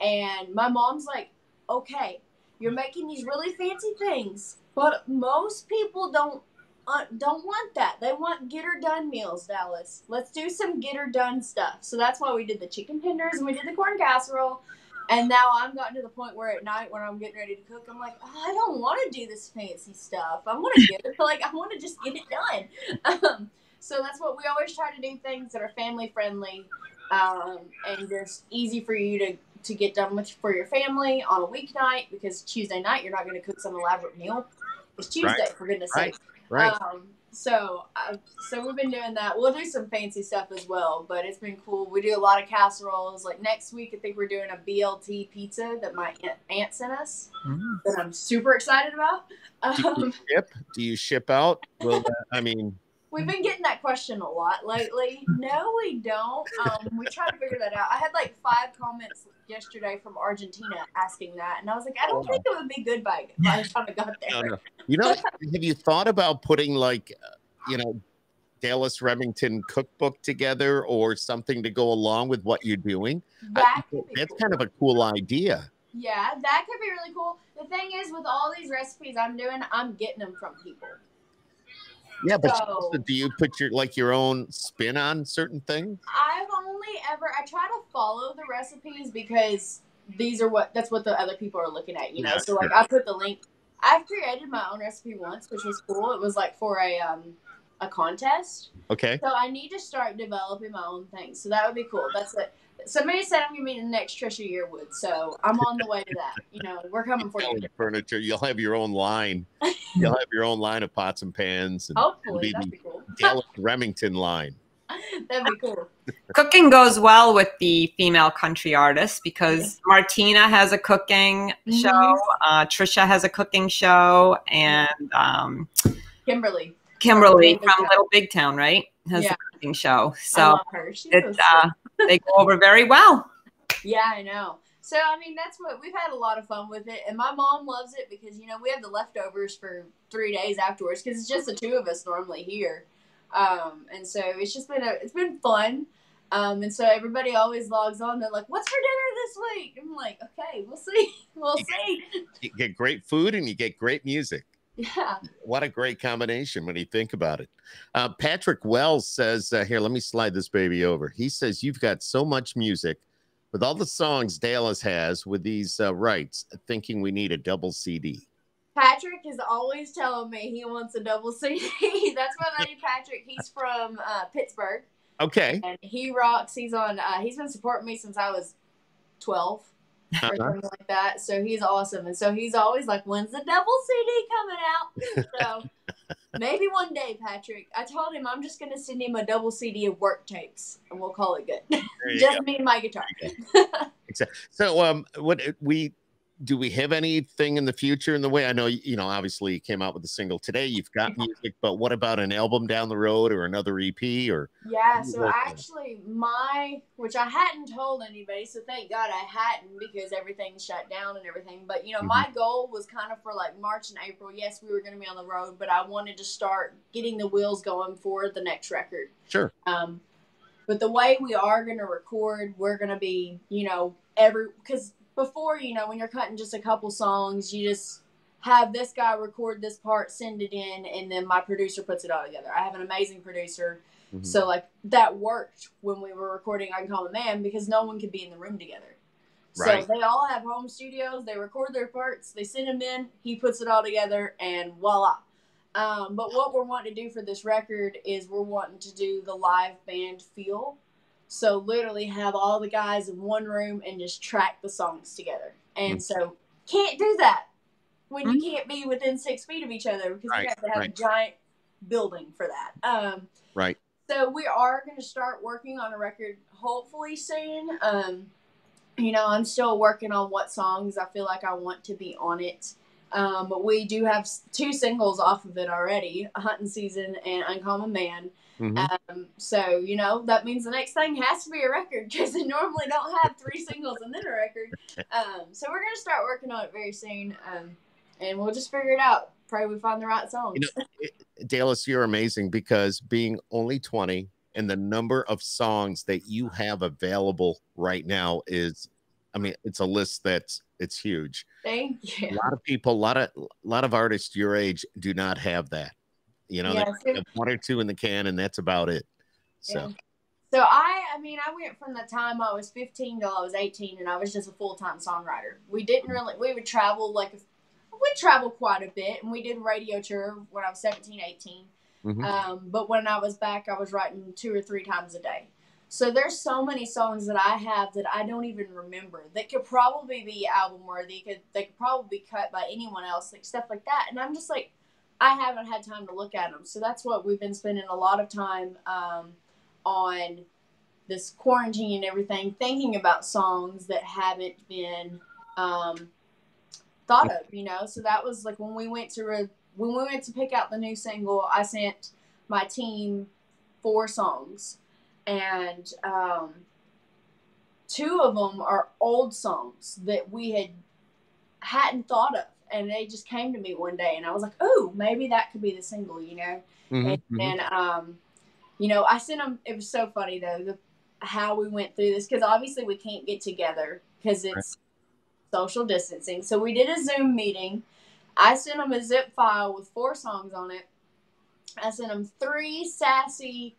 And my mom's like, okay, you're making these really fancy things, but most people don't want that. They want get her done meals, Dallas. Let's do some get her done stuff. So that's why we did the chicken tenders and we did the corn casserole. And now I'm gotten to the point where at night when I'm getting ready to cook, I'm like, oh, I don't want to do this fancy stuff. I want to get it, like I want to just get it done. So that's what we always try to do, things that are family friendly, and just easy for you to get done with for your family on a weeknight, because Tuesday night you're not going to cook some elaborate meal. It's Tuesday, for goodness sake. Right. So we've been doing that. We'll do some fancy stuff as well, but it's been cool. We do a lot of casseroles. Like next week, I think we're doing a BLT pizza that my aunt sent us, that I'm super excited about. Do you ship out? Well, I mean, we've been getting that question a lot lately. No, we don't. We try to figure that out. I had like 5 comments yesterday from Argentina asking that, and I was like, I don't think it would be good by the time I got there. No. You know, have you thought about putting like, Dallas Remington cookbook together or something to go along with what you're doing? That's cool. Kind of a cool idea. Yeah, that could be really cool. The thing is, with all these recipes I'm doing, I'm getting them from people. Yeah, but so do you put your own spin on certain things? I try to follow the recipes because that's what the other people are looking at, Yeah, so like I put the link. I've created my own recipe once, which was cool. It was like for a contest. Okay. So I need to start developing my own things. So that would be cool. That's it. Somebody said I'm going to be the next Trisha Yearwood, so I'm on the way to that. We're coming for you. Furniture. You'll have your own line. You'll have your own line of pots and pans. And hopefully, that'd be cool. Dallas Remington line. That'd be cool. Cooking goes well with the female country artists because Martina has a cooking show, Trisha has a cooking show, and Kimberly from Little Big Town, right? Has a cooking show. So I love her. they go over very well. Yeah, I know. So, I mean, that's what we've had a lot of fun with it. And my mom loves it because, we have the leftovers for 3 days afterwards because it's just the 2 of us normally here. And so it's just it's been fun. And so everybody always logs on. They're like, what's for dinner this week? I'm like, okay, we'll see. We'll see. You get great food and you get great music. Yeah. What a great combination when you think about it. Patrick Wells says, here, let me slide this baby over. He says, you've got so much music with all the songs Dallas has with these rights, thinking we need a double CD. Patrick is always telling me he wants a double CD. That's my buddy Patrick. He's from Pittsburgh. Okay. And he rocks. He's been supporting me since I was 12. Or something like that. So he's awesome. And so he's always like, when's the double CD coming out? So maybe one day, Patrick. I told him I'm just going to send him a double CD of work tapes and we'll call it good. Just me and my guitar. Exactly. So do we have anything in the future in the way? I know, obviously you came out with a single today. You've got music, but what about an album down the road or another EP? Or yeah, so actually which I hadn't told anybody, so thank God I hadn't because everything's shut down and everything. But, my goal was kind of for like March and April. Yes, we were going to be on the road, but I wanted to start getting the wheels going for the next record. Sure. But the way we are going to record, we're going to be, because before, when you're cutting just a couple songs, you just have this guy record this part, send it in, and then my producer puts it all together. I have an amazing producer. Mm-hmm. So, that worked when we were recording I Can Call a Man because no one could be in the room together. Right. So, they all have home studios. They record their parts. They send them in. He puts it all together, and voila. But what we're wanting to do for this record is we're wanting to do the live band feel. So literally have all the guys in one room and just track the songs together. And so can't do that when you can't be within 6 feet of each other because you have to have a giant building for that. Right. So we are going to start working on a record hopefully soon. I'm still working on what songs I feel like I want to be on it. But we do have 2 singles off of it already, Hunting Season and Uncommon Man. So, you know, that means the next thing has to be a record, because they normally don't have 3 singles and then a record. So we're going to start working on it very soon, and we'll just figure it out. Pray we find the right songs. You know, Dallas, you're amazing, because being only 20 and the number of songs that you have available right now is, I mean, it's a list it's huge. Thank you. A lot of people, a lot of artists your age do not have that. You know, they have 1 or 2 in the can, and that's about it. So, so I mean, I went from the time I was 15 till I was 18, and I was just a full-time songwriter. We would travel we traveled quite a bit, and we did a radio tour when I was 17, 18. But when I was back, I was writing 2 or 3 times a day. So there's so many songs that I have that I don't even remember that could probably be album worthy. They could probably be cut by anyone else, like stuff like that. And I'm just like, I haven't had time to look at them. So that's what we've been spending a lot of time on this quarantine and everything, thinking about songs that haven't been thought of, you know. So that was like when we went to pick out the new single, I sent my team 4 songs, and 2 of them are old songs that we hadn't thought of, and they just came to me one day, and I was like, oh, maybe that could be the single, you know. And you know, I sent them. It was so funny though, how we went through this, because obviously we can't get together because it's social distancing. So we did a Zoom meeting. I sent them a zip file with 4 songs on it. I sent them 3 sassy,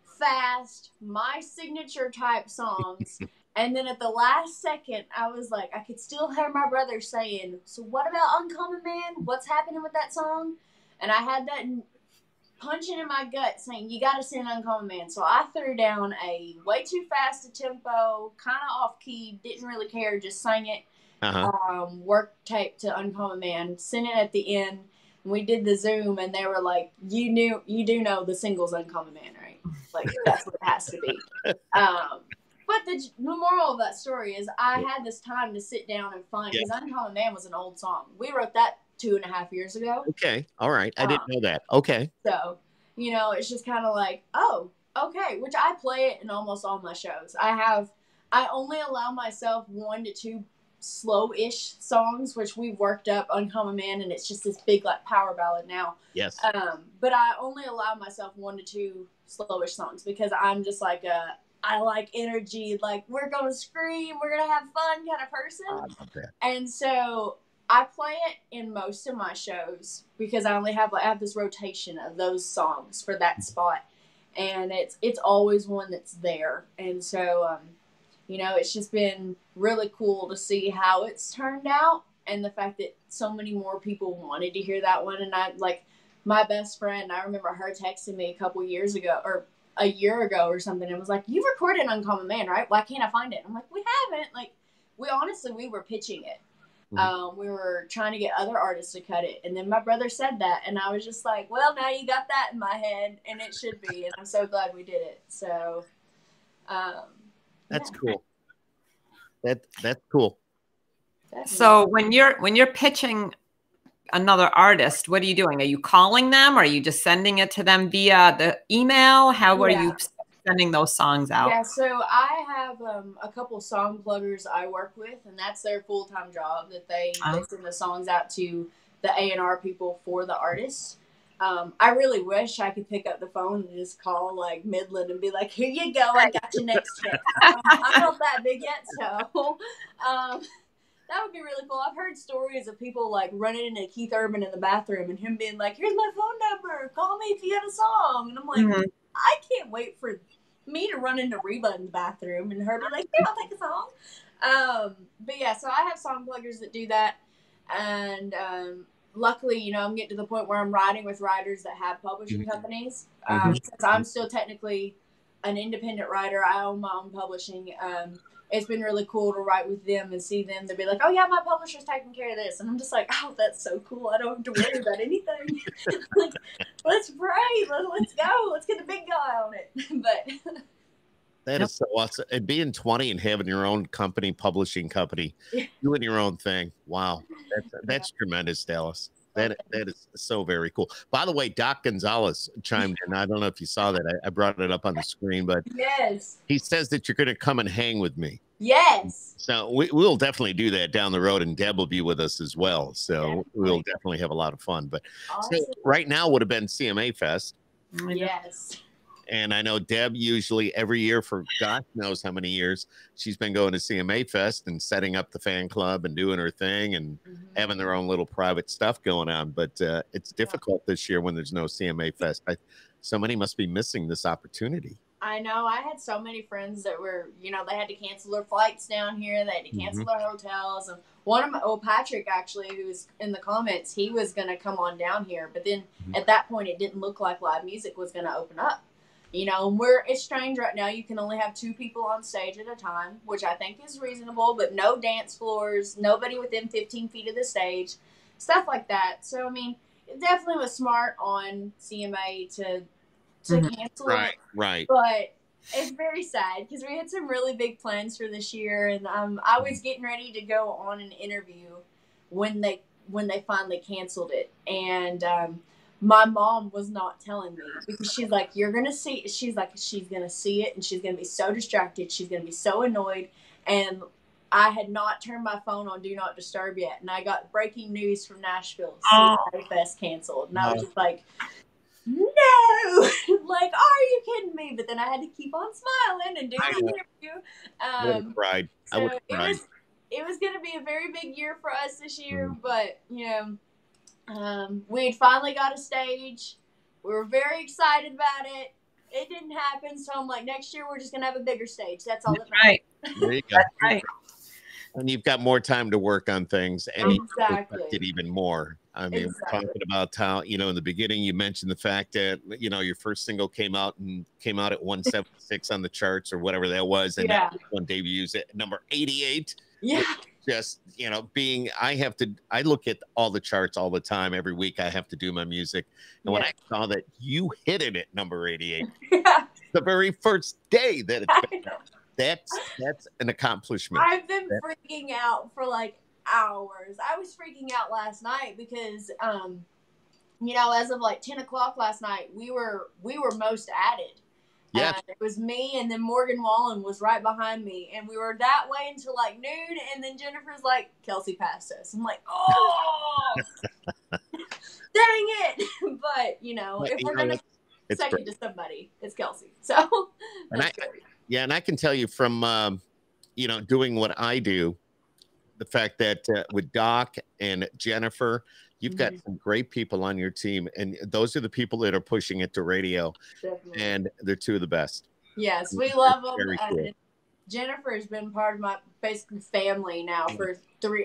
fast, my signature type songs. And then at the last second, I was like, I could still hear my brother saying, so what about Uncommon Man? What's happening with that song? And I had that punching in my gut saying, you got to send Uncommon Man. So I threw down a way too fast a tempo, kind of off key, didn't really care, just sang it. Work tape to Uncommon Man, sent it at the end. And we did the Zoom, and they were like, you do know the single's Uncommon Man, right? Like, that's what it has to be. But the moral of that story is I had this time to sit down and find, because Uncommon Man was an old song. We wrote that 2.5 years ago. Okay. All right. I didn't know that. Okay. So, you know, it's just kind of like, oh, okay, which I play it in almost all my shows. I only allow myself 1 to 2 slow-ish songs, which we've worked up Uncommon Man, and it's just this big, like, power ballad now. Yes. But I only allow myself 1 to 2 slowish songs, because I'm just like I like energy, like, we're going to scream, we're going to have fun kind of person. I love that. And so I play it in most of my shows, because I have this rotation of those songs for that spot. And it's always one that's there. And so, you know, it's just been really cool to see how it's turned out, and the fact that so many more people wanted to hear that one. And my best friend, I remember her texting me a couple years ago, or a year ago or something, and was like, you've recorded Uncommon Man, right? Why can't I find it? I'm like, we haven't. Like, we were pitching it. We were trying to get other artists to cut it. And then my brother said that, and I was just like, well, now you got that in my head, and it should be. And I'm so glad we did it. So, that's cool. That's cool. So when you're pitching another artist, what are you doing? Are you calling them? Or are you just sending it to them via the email? How are you sending those songs out? Yeah, so I have a couple song pluggers I work with, and that's their full-time job, that they send the songs out to the A&R people for the artists. I really wish I could pick up the phone and just call, like, Midland and be like, here you go, I got your next hit. I'm not that big yet, so that would be really cool. I've heard stories of people, like, running into Keith Urban in the bathroom and him being like, here's my phone number, call me if you have a song. And I'm like, I can't wait for me to run into Reba in the bathroom and her be like, yeah, I'll take a song. But yeah, so I have song pluggers that do that. And luckily, you know, I'm getting to the point where I'm writing with writers that have publishing companies. Since I'm still technically an independent writer, I own my own publishing. It's been really cool to write with them and see them to be like, oh yeah, my publisher's taking care of this. And I'm just like, oh, that's so cool. I don't have to worry about anything. Like, let's pray. Let's go. Let's get the big guy on it. But That is so awesome. And being 20 and having your own company, publishing company, doing your own thing. Wow. That's tremendous, Dallas. That is so very cool. By the way, Doc Gonzalez chimed in. I don't know if you saw that. I brought it up on the screen, but Yes. he says that you're going to come and hang with me. Yes. So we'll definitely do that down the road, and Deb will be with us as well. So we'll definitely have a lot of fun. But awesome. So right now would have been CMA Fest. Yes. And I know Deb usually every year for God knows how many years she's been going to CMA Fest and setting up the fan club and doing her thing and having their own little private stuff going on. But it's difficult this year when there's no CMA Fest. So many must be missing this opportunity. I know. I had so many friends that were, you know, they had to cancel their flights down here. They had to cancel their hotels. And one of my, Patrick actually, who was in the comments, he was going to come on down here. But then at that point, it didn't look like live music was going to open up. You know, it's strange right now. You can only have 2 people on stage at a time, which I think is reasonable, but no dance floors, nobody within 15 feet of the stage, stuff like that. So, I mean, it definitely was smart on CMA to cancel it. Right. But it's very sad because we had some really big plans for this year, and I was getting ready to go on an interview when they finally canceled it. And my mom was not telling me because she's like, you're going to see, she's going to see it and she's going to be so distracted. She's going to be so annoyed. And I had not turned my phone on Do Not Disturb yet. And I got breaking news from Nashville. CMA Fest canceled. And I was just like, no, like, are you kidding me? But then I had to keep on smiling and do the interview. I would have cried. It was going to be a very big year for us this year, but, you know, we had finally got a stage. We were very excited about it. It didn't happen, so I'm like, next year we're just going to have a bigger stage. That's all that matters. There you go. Right. And you've got more time to work on things, and you it even more. I mean, we're talking about how, you know, in the beginning you mentioned the fact that, you know, your first single came out at 176 on the charts or whatever that was, and one debut at number 88. Yeah. Just, you know, I look at all the charts all the time. Every week I have to do my music. And when I saw that you hit it at number 88, the very first day that it's been out, that's an accomplishment. I've been freaking out for like hours. I was freaking out last night because, you know, as of like 10 o'clock last night, we were most added. Yeah, it was me, and then Morgan Wallen was right behind me, and we were that way until like noon, and then Jennifer's like, Kelsey passed us. I'm like, oh, dang it! But you know, if we're gonna second to somebody, it's Kelsey. So, and I can tell you from you know, doing what I do, the fact that with Doc and Jennifer, you've got some great people on your team, and those are the people that are pushing it to radio. Definitely. And they're 2 of the best. Yes, we love them. Cool. Jennifer has been part of my basically family now for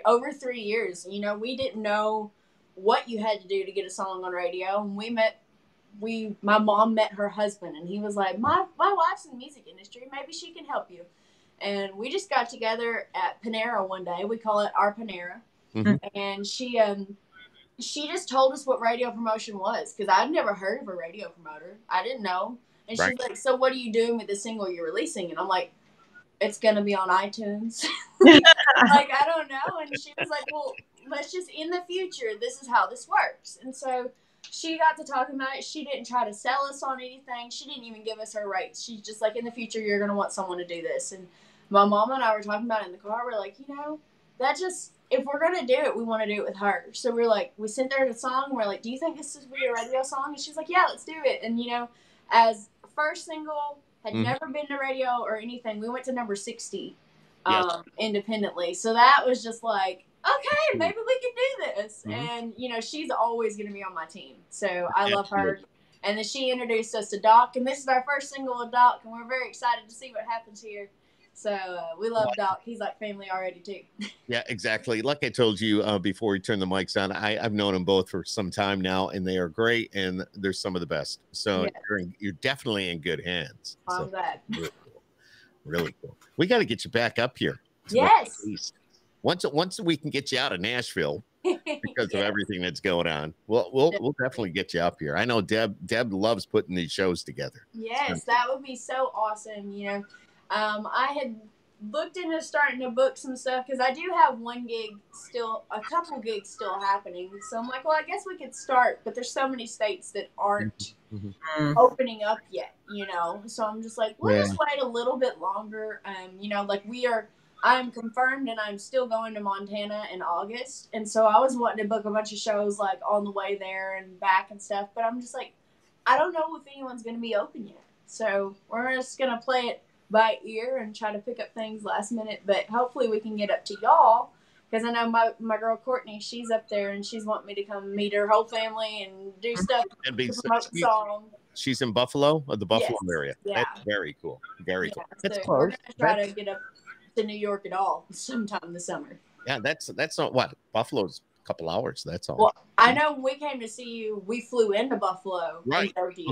over 3 years. You know, we didn't know what you had to do to get a song on radio, and my mom met her husband, and he was like, my wife's in the music industry, maybe she can help you. And we just got together at Panera one day. We call it our Panera, and she just told us what radio promotion was, because I'd never heard of a radio promoter. I didn't know. And she's like, so what are you doing with the single you're releasing? And I'm like, it's going to be on iTunes. Like, I don't know. And she was like, well, let's just, in the future, this is how this works. And so she got to talking about it. She didn't try to sell us on anything. She didn't even give us her rates. She's just like, in the future, you're going to want someone to do this. And my mom and I were talking about it in the car. We're like, you know, that just... if we're going to do it, we want to do it with her. So we're like, we sent her a song. And we're like, do you think this is be a radio song? And she's like, yeah, let's do it. And, you know, as first single, had never been to radio or anything. We went to number 60 independently. So that was just like, okay, maybe we can do this. And, you know, she's always going to be on my team. So I love her. And then she introduced us to Doc. And this is our first single with Doc. And we're very excited to see what happens here. So we love Doc. He's like family already too. Yeah, exactly. Like I told you before we turn the mics on, I've known them both for some time now, and they are great, and they're some of the best. So you're definitely in good hands. I'm glad. Really cool. Really cool. We got to get you back up here. Yes. Once we can get you out of Nashville because of everything that's going on, we'll definitely get you up here. I know Deb loves putting these shows together. Yes, that would be so awesome. You know. I had looked into starting to book some stuff because I do have a couple gigs still happening. So I'm like, well, I guess we could start, but there's so many states that aren't opening up yet, So I'm just like, we'll just wait a little bit longer. Like I'm confirmed and I'm still going to Montana in August. And so I was wanting to book a bunch of shows like on the way there and back and stuff. But I'm just like, I don't know if anyone's going to be open yet. So we're just going to play it by ear and try to pick up things last minute. But hopefully we can get up to y'all. Because I know my girl Courtney, she's up there and she's wanting me to come meet her whole family and do stuff to promote the song. She's in Buffalo, or the Buffalo area. Yeah. That's very cool. Very cool. That's so close. We're going to try to get up to New York at all sometime this summer. Yeah, that's not what Buffalo's a couple hours. That's all. Well, I know when we came to see you, we flew into Buffalo. Right. Okay.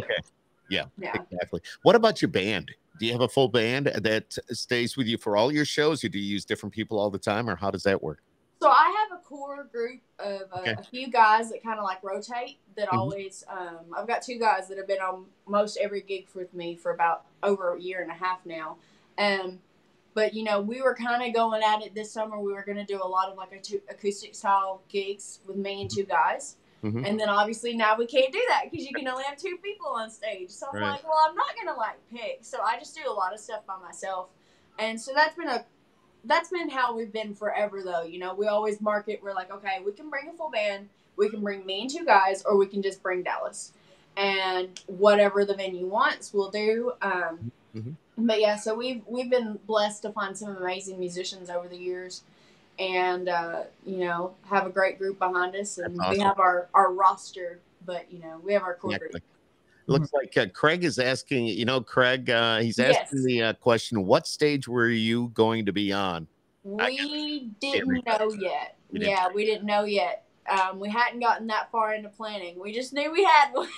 Yeah, exactly. What about your band? Do you have a full band that stays with you for all your shows, or do you use different people all the time, or how does that work? So I have a core group of a few guys that kind of like rotate that always, I've got 2 guys that have been on most every gig with me for about over a year and a half now. But, we were kind of going at it this summer. We were going to do a lot of like acoustic style gigs with me and 2 guys. And then obviously now we can't do that because you can only have 2 people on stage. So I'm like, well, I'm not going to like pick. So I just do a lot of stuff by myself. And so that's been how we've been forever though. We always market. We're like, okay, we can bring a full band. We can bring me and 2 guys, or we can just bring Dallas. And whatever the venue wants, we'll do. But yeah, so we've been blessed to find some amazing musicians over the years, and have a great group behind us, and awesome. We have our roster, but we have our core group. Looks like Craig is asking. Craig, he's asking the question: what stage were you going to be on? We didn't know yet. We didn't know yet. We hadn't gotten that far into planning. We just knew we had one.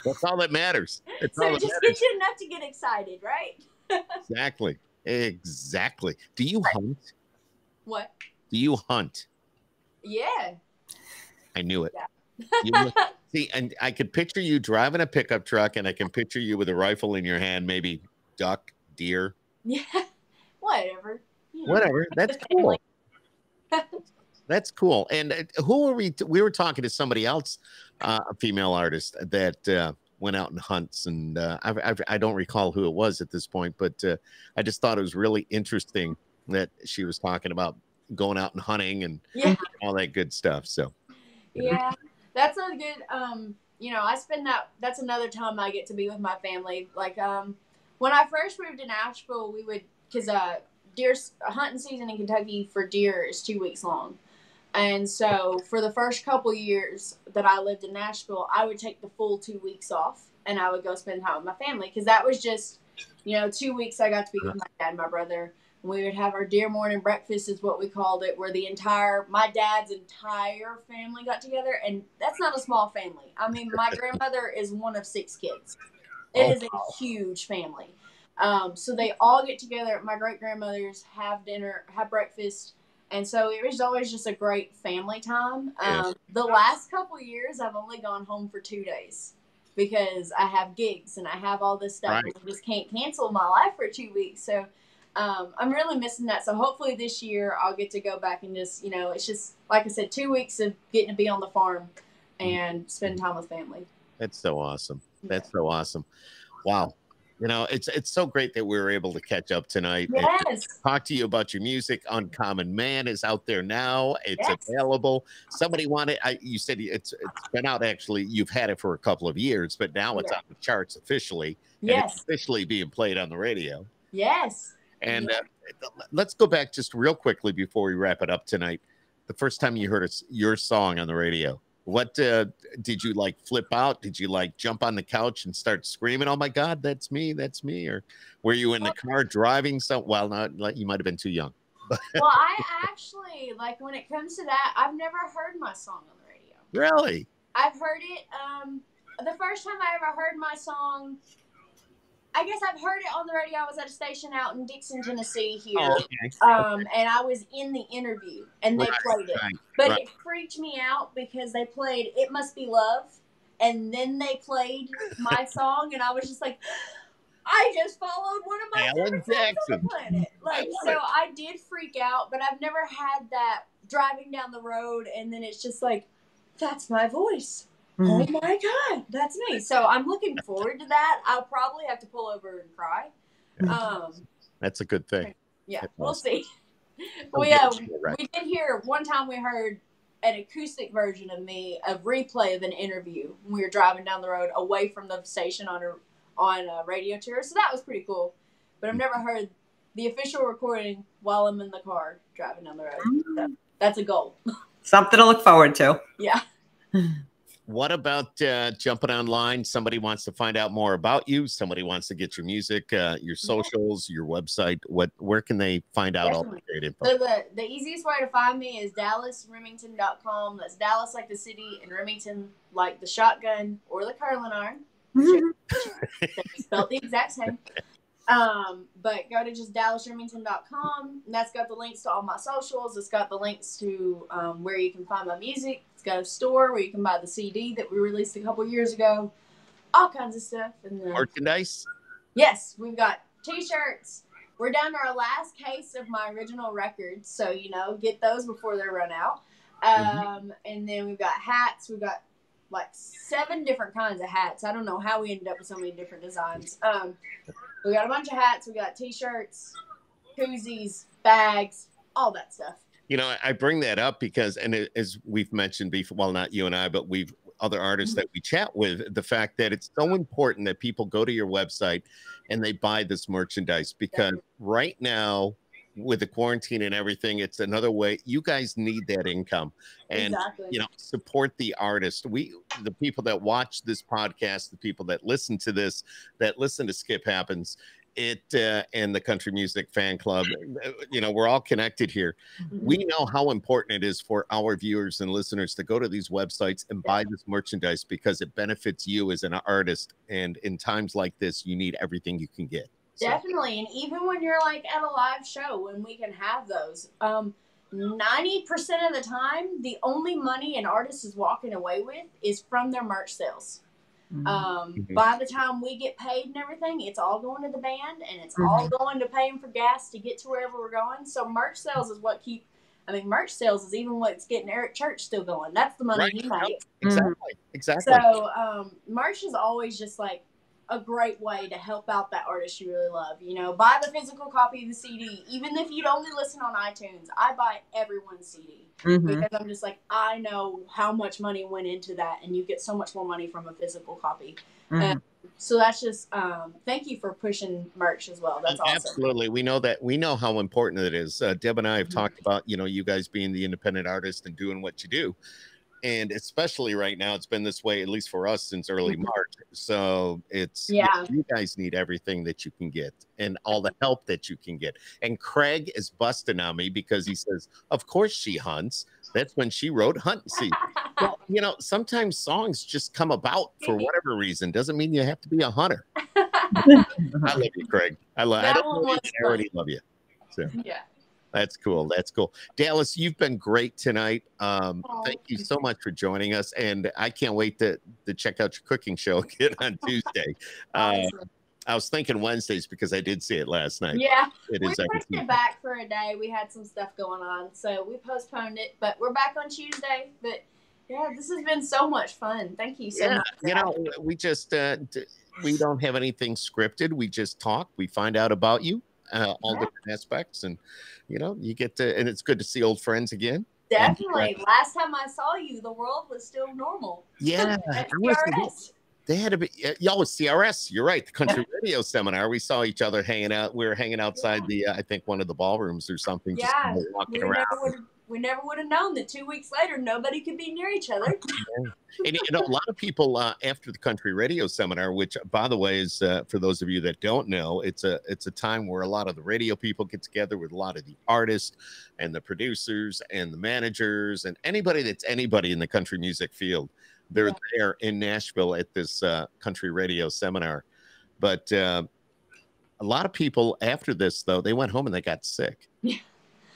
That's all that matters. It just gets you enough to get excited, right? Exactly. Do you hunt? What? Do you hunt? Yeah. I knew it. Yeah. See, and I could picture you driving a pickup truck, and I can picture you with a rifle in your hand, maybe duck, deer. Yeah. Whatever. Whatever. That's cool. That's cool. And who are we? We were talking to somebody else, a female artist that went out and hunts, and I don't recall who it was at this point, but I just thought it was really interesting that she was talking about going out and hunting and all that good stuff. So yeah, that's a good. I spend that's another time I get to be with my family. Like when I first moved to Nashville, we would because deer hunting season in Kentucky for deer is 2 weeks long. And so for the first couple years that I lived in Nashville, I would take the full 2 weeks off and I would go spend time with my family because that was just, 2 weeks I got to be with my dad and my brother. We would have our deer morning breakfast is what we called it, where my dad's entire family got together. And that's not a small family. I mean, my grandmother is one of 6 kids. It is a huge family. So they all get together at my great-grandmother's, have dinner, have breakfast. And so it was always just a great family time. The last couple of years, I've only gone home for 2 days because I have gigs and I have all this stuff. And I just can't cancel my life for 2 weeks. So I'm really missing that. So hopefully this year I'll get to go back and just, it's just, like I said, 2 weeks of getting to be on the farm and spend time with family. That's so awesome. That's so awesome. Wow. It's so great that we were able to catch up tonight. Yes. And talk to you about your music. Uncommon Man is out there now. It's available. Somebody wanted. You said it's been out. Actually, you've had it for a couple of years, but now it's on the charts officially. And it's officially being played on the radio. Yes. And let's go back just real quickly before we wrap it up tonight. The first time you heard your song on the radio. What did you like flip out? Did you like jump on the couch and start screaming, "Oh my God, that's me, that's me"? Or were you in the car driving? Well, not you might have been too young. Well, I actually when it comes to that, I've never heard my song on the radio. Really? I've heard it. The first time I ever heard my song, I guess I've heard it on the radio. I was at a station out in Dixon, Tennessee here. Oh, okay. And I was in the interview and they played it. But it freaked me out because they played It Must Be Love and then they played my song and I was just like, I just followed one of my Alan favorite songs on Jackson. the planet. Like, so I did freak out, but I've never had that driving down the road and then it's just like, that's my voice. Oh my God, that's me. So I'm looking forward to that. I'll probably have to pull over and cry. That's a good thing. Yeah, we'll see. We did hear one time we heard an acoustic version of me, a replay of an interview when we were driving down the road away from the station on a radio tour. So that was pretty cool. But I've never heard the official recording while I'm in the car driving down the road. So that's a goal. Something to look forward to. Yeah. What about jumping online? Somebody wants to find out more about you. Somebody wants to get your music, your socials, your website. Where can they find out all the great info? So the easiest way to find me is DallasRemington.com. That's Dallas like the city and Remington like the shotgun or the curling iron. Spelled the exact same. But go to just DallasRemington.com. And that's got the links to all my socials. It's got the links to where you can find my music. It's got a store where you can buy the CD that we released a couple years ago. All kinds of stuff. And merchandise? Yes, we've got T-shirts. We're down to our last case of my original records. So, get those before they run out. And then we've got hats. We've got like 7 different kinds of hats. I don't know how we ended up with so many different designs. We got a bunch of hats. We got T-shirts, koozies, bags, all that stuff. I bring that up because, and as we've mentioned before, well, not you and I, but other artists that we chat with, the fact that it's so important that people go to your website and they buy this merchandise because right now with the quarantine and everything, it's another way. You guys need that income and, support the artist. The people that watch this podcast, the people that listen to this, that listen to Skip Happens, and the Country Music Fan Club, we're all connected here. We know how important it is for our viewers and listeners to go to these websites and buy this merchandise because it benefits you as an artist. And in times like this, you need everything you can get. Definitely. And even when you're like at a live show, when we can have those, 90% of the time, the only money an artist is walking away with is from their merch sales. By the time we get paid and everything, it's all going to the band and it's all going to paying for gas to get to wherever we're going. So merch sales is merch sales is even what's getting Eric Church still going. That's the money he makes. Exactly. So merch is always just like a great way to help out that artist you really love. Buy the physical copy of the CD. Even if you'd only listen on iTunes, I buy everyone's CD because I'm just like, I know how much money went into that, and you get so much more money from a physical copy. So that's just thank you for pushing merch as well. That's awesome. Absolutely. We know how important it is. Deb and I have talked about, you guys being the independent artist and doing what you do. And especially right now, it's been this way, at least for us, since early March. So it's, you guys need everything that you can get and all the help that you can get. And Craig is busting on me because he says, of course she hunts. That's when she wrote Hunt and Seek. Well, sometimes songs just come about for whatever reason. Doesn't mean you have to be a hunter. I love you, Craig. I already love you. So. Yeah. That's cool. That's cool. Dallas, you've been great tonight. Thank you so much for joining us. And I can't wait to check out your cooking show again on Tuesday. Awesome. I was thinking Wednesdays because I did see it last night. Yeah. We pushed it back for a day. We had some stuff going on. So we postponed it. But we're back on Tuesday. But yeah, this has been so much fun. Thank you so much. We just, we don't have anything scripted. We just talk. We find out about you. All different aspects, and you get to, and it's good to see old friends again. Definitely. Last time I saw you, the world was still normal. Yeah, they had to be. Y'all was CRS. You're right. The Country Radio Seminar. We saw each other hanging out. We were hanging outside the, I think, one of the ballrooms or something. Yeah, just walking around. We never would have known that 2 weeks later nobody could be near each other. And a lot of people after the Country Radio Seminar, which by the way is for those of you that don't know, it's a time where a lot of the radio people get together with a lot of the artists and the producers and the managers and anybody that's anybody in the country music field. They're there in Nashville at this Country Radio Seminar. But a lot of people after this, though, they went home and they got sick. Yeah.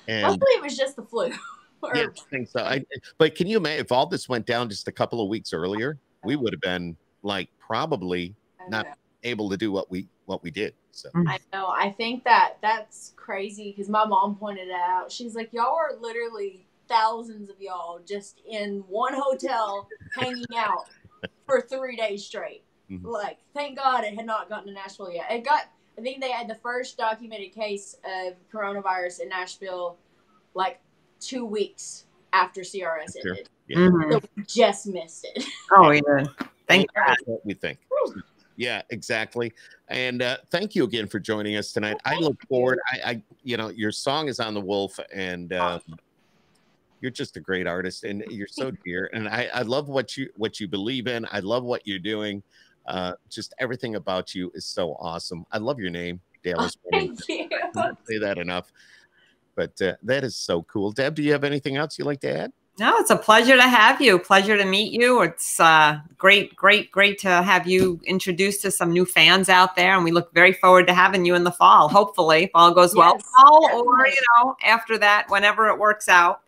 And hopefully it was just the flu. Yeah, I think so. But can you imagine if all this went down just a couple of weeks earlier, we would have been like probably not able to do what we did. So I know. I think that's crazy because my mom pointed it out. She's like, y'all are literally thousands of y'all just in one hotel hanging out for 3 days straight. Like, thank God it had not gotten to Nashville yet. I think they had the first documented case of coronavirus in Nashville like 2 weeks after CRS ended. Yeah. So we just missed it. Oh, yeah. Thank God. That's what we think. Yeah, exactly. And thank you again for joining us tonight. I look forward. Your song is on the Wolf, and you're just a great artist, and you're so dear. And I love what you believe in. I love what you're doing. Just everything about you is so awesome. I love your name, Dallas. Thank you. I can't say that enough. But that is so cool. Deb, do you have anything else you'd like to add? No, it's a pleasure to have you. Pleasure to meet you. It's great to have you introduced to some new fans out there, and we look very forward to having you in the fall. Hopefully, if all goes well, or after that, whenever it works out,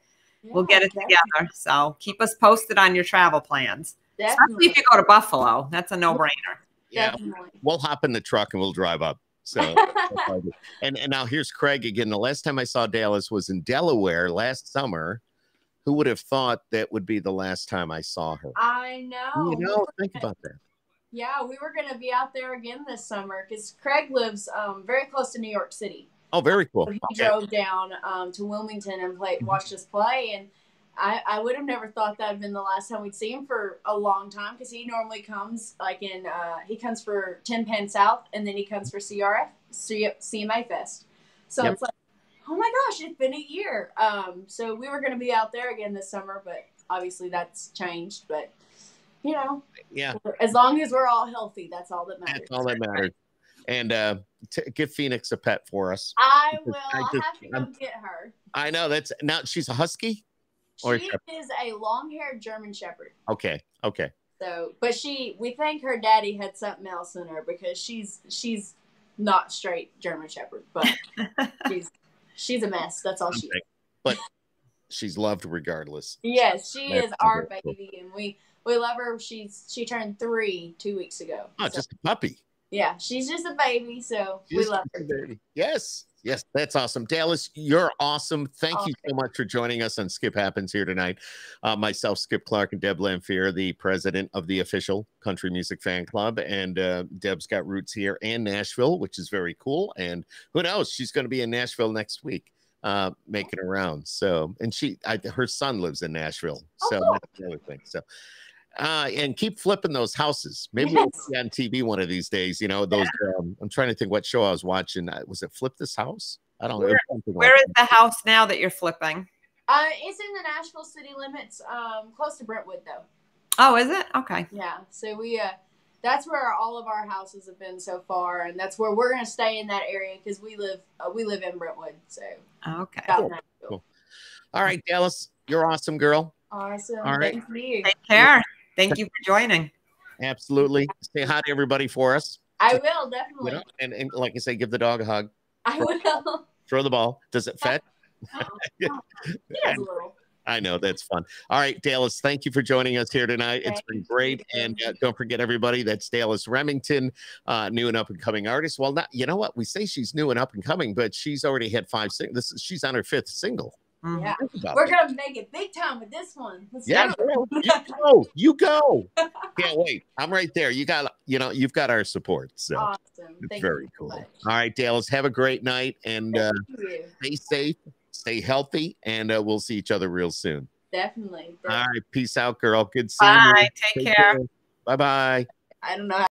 we'll get it together. So keep us posted on your travel plans, especially if you go to Buffalo. That's a no-brainer. Yeah, we'll hop in the truck and we'll drive up. So, and now here's Craig again. The last time I saw Dallas was in Delaware last summer. Who would have thought that would be the last time I saw her? I know. Think about that. Yeah, we were going to be out there again this summer because Craig lives very close to New York City. Oh, very cool. So he drove down to Wilmington and watched us play. And I would have never thought that had been the last time we'd see him for a long time because he normally comes he comes for Tin Pan South and then he comes for CMA Fest. So it's like, oh my gosh, it's been a year. So we were going to be out there again this summer, but obviously that's changed. But, as long as we're all healthy, that's all that matters. That's all that matters. And give Phoenix a pet for us. I will. I'll have to come get her. I know. Now she's a husky? She is a long-haired German Shepherd. Okay. So, but we think her daddy had something else in her because she's not straight German Shepherd, but she's a mess. That's all she is. But she's loved regardless. Yes, she is our baby, and we love her. She turned 3 2 weeks ago. Oh, just a puppy. Yeah, she's just a baby, so we love her. Baby. Yes, that's awesome. Dallas, you're awesome. Thank you so much for joining us on Skip Happens here tonight. Myself, Skip Clark, and Deb Lamphere, the president of the official Country Music Fan Club. And Deb's got roots here and Nashville, which is very cool. And who knows, she's going to be in Nashville next week, making around. So, and her son lives in Nashville. So that's the other thing. So. And keep flipping those houses. Maybe we'll see on TV one of these days. Those. I'm trying to think what show I was watching. Was it Flip This House? I don't know. Where is the house now that you're flipping? It's in the Nashville city limits, close to Brentwood, though. Oh, is it? Okay. Yeah. So that's where all of our houses have been so far, and that's where we're going to stay in that area because we live in Brentwood. So. Okay. Cool. All right, Dallas, you're awesome, girl. Awesome. All right. Thank you. Take care. Thank you for joining. Absolutely. Say hi to everybody for us. I will, definitely. And like I say, give the dog a hug. I will. Throw the ball. Does it fetch? He does a little. I know. That's fun. All right, Dallas, thank you for joining us here tonight. It's been great. And don't forget, everybody, that's Dallas Remington, new and up-and-coming artist. Well, you know what? We say she's new and up-and-coming, but she's already had 5 singles. She's on her 5th single. Yeah, we're going to make it big time with this one. Let's go. You go. Can't wait. I'm right there. You've got our support. So awesome. It's very cool. All right, Dallas, have a great night and stay safe, stay healthy, and we'll see each other real soon. Definitely. All right. Peace out, girl. Good seeing you. Bye. Take care. Bye-bye. I don't know.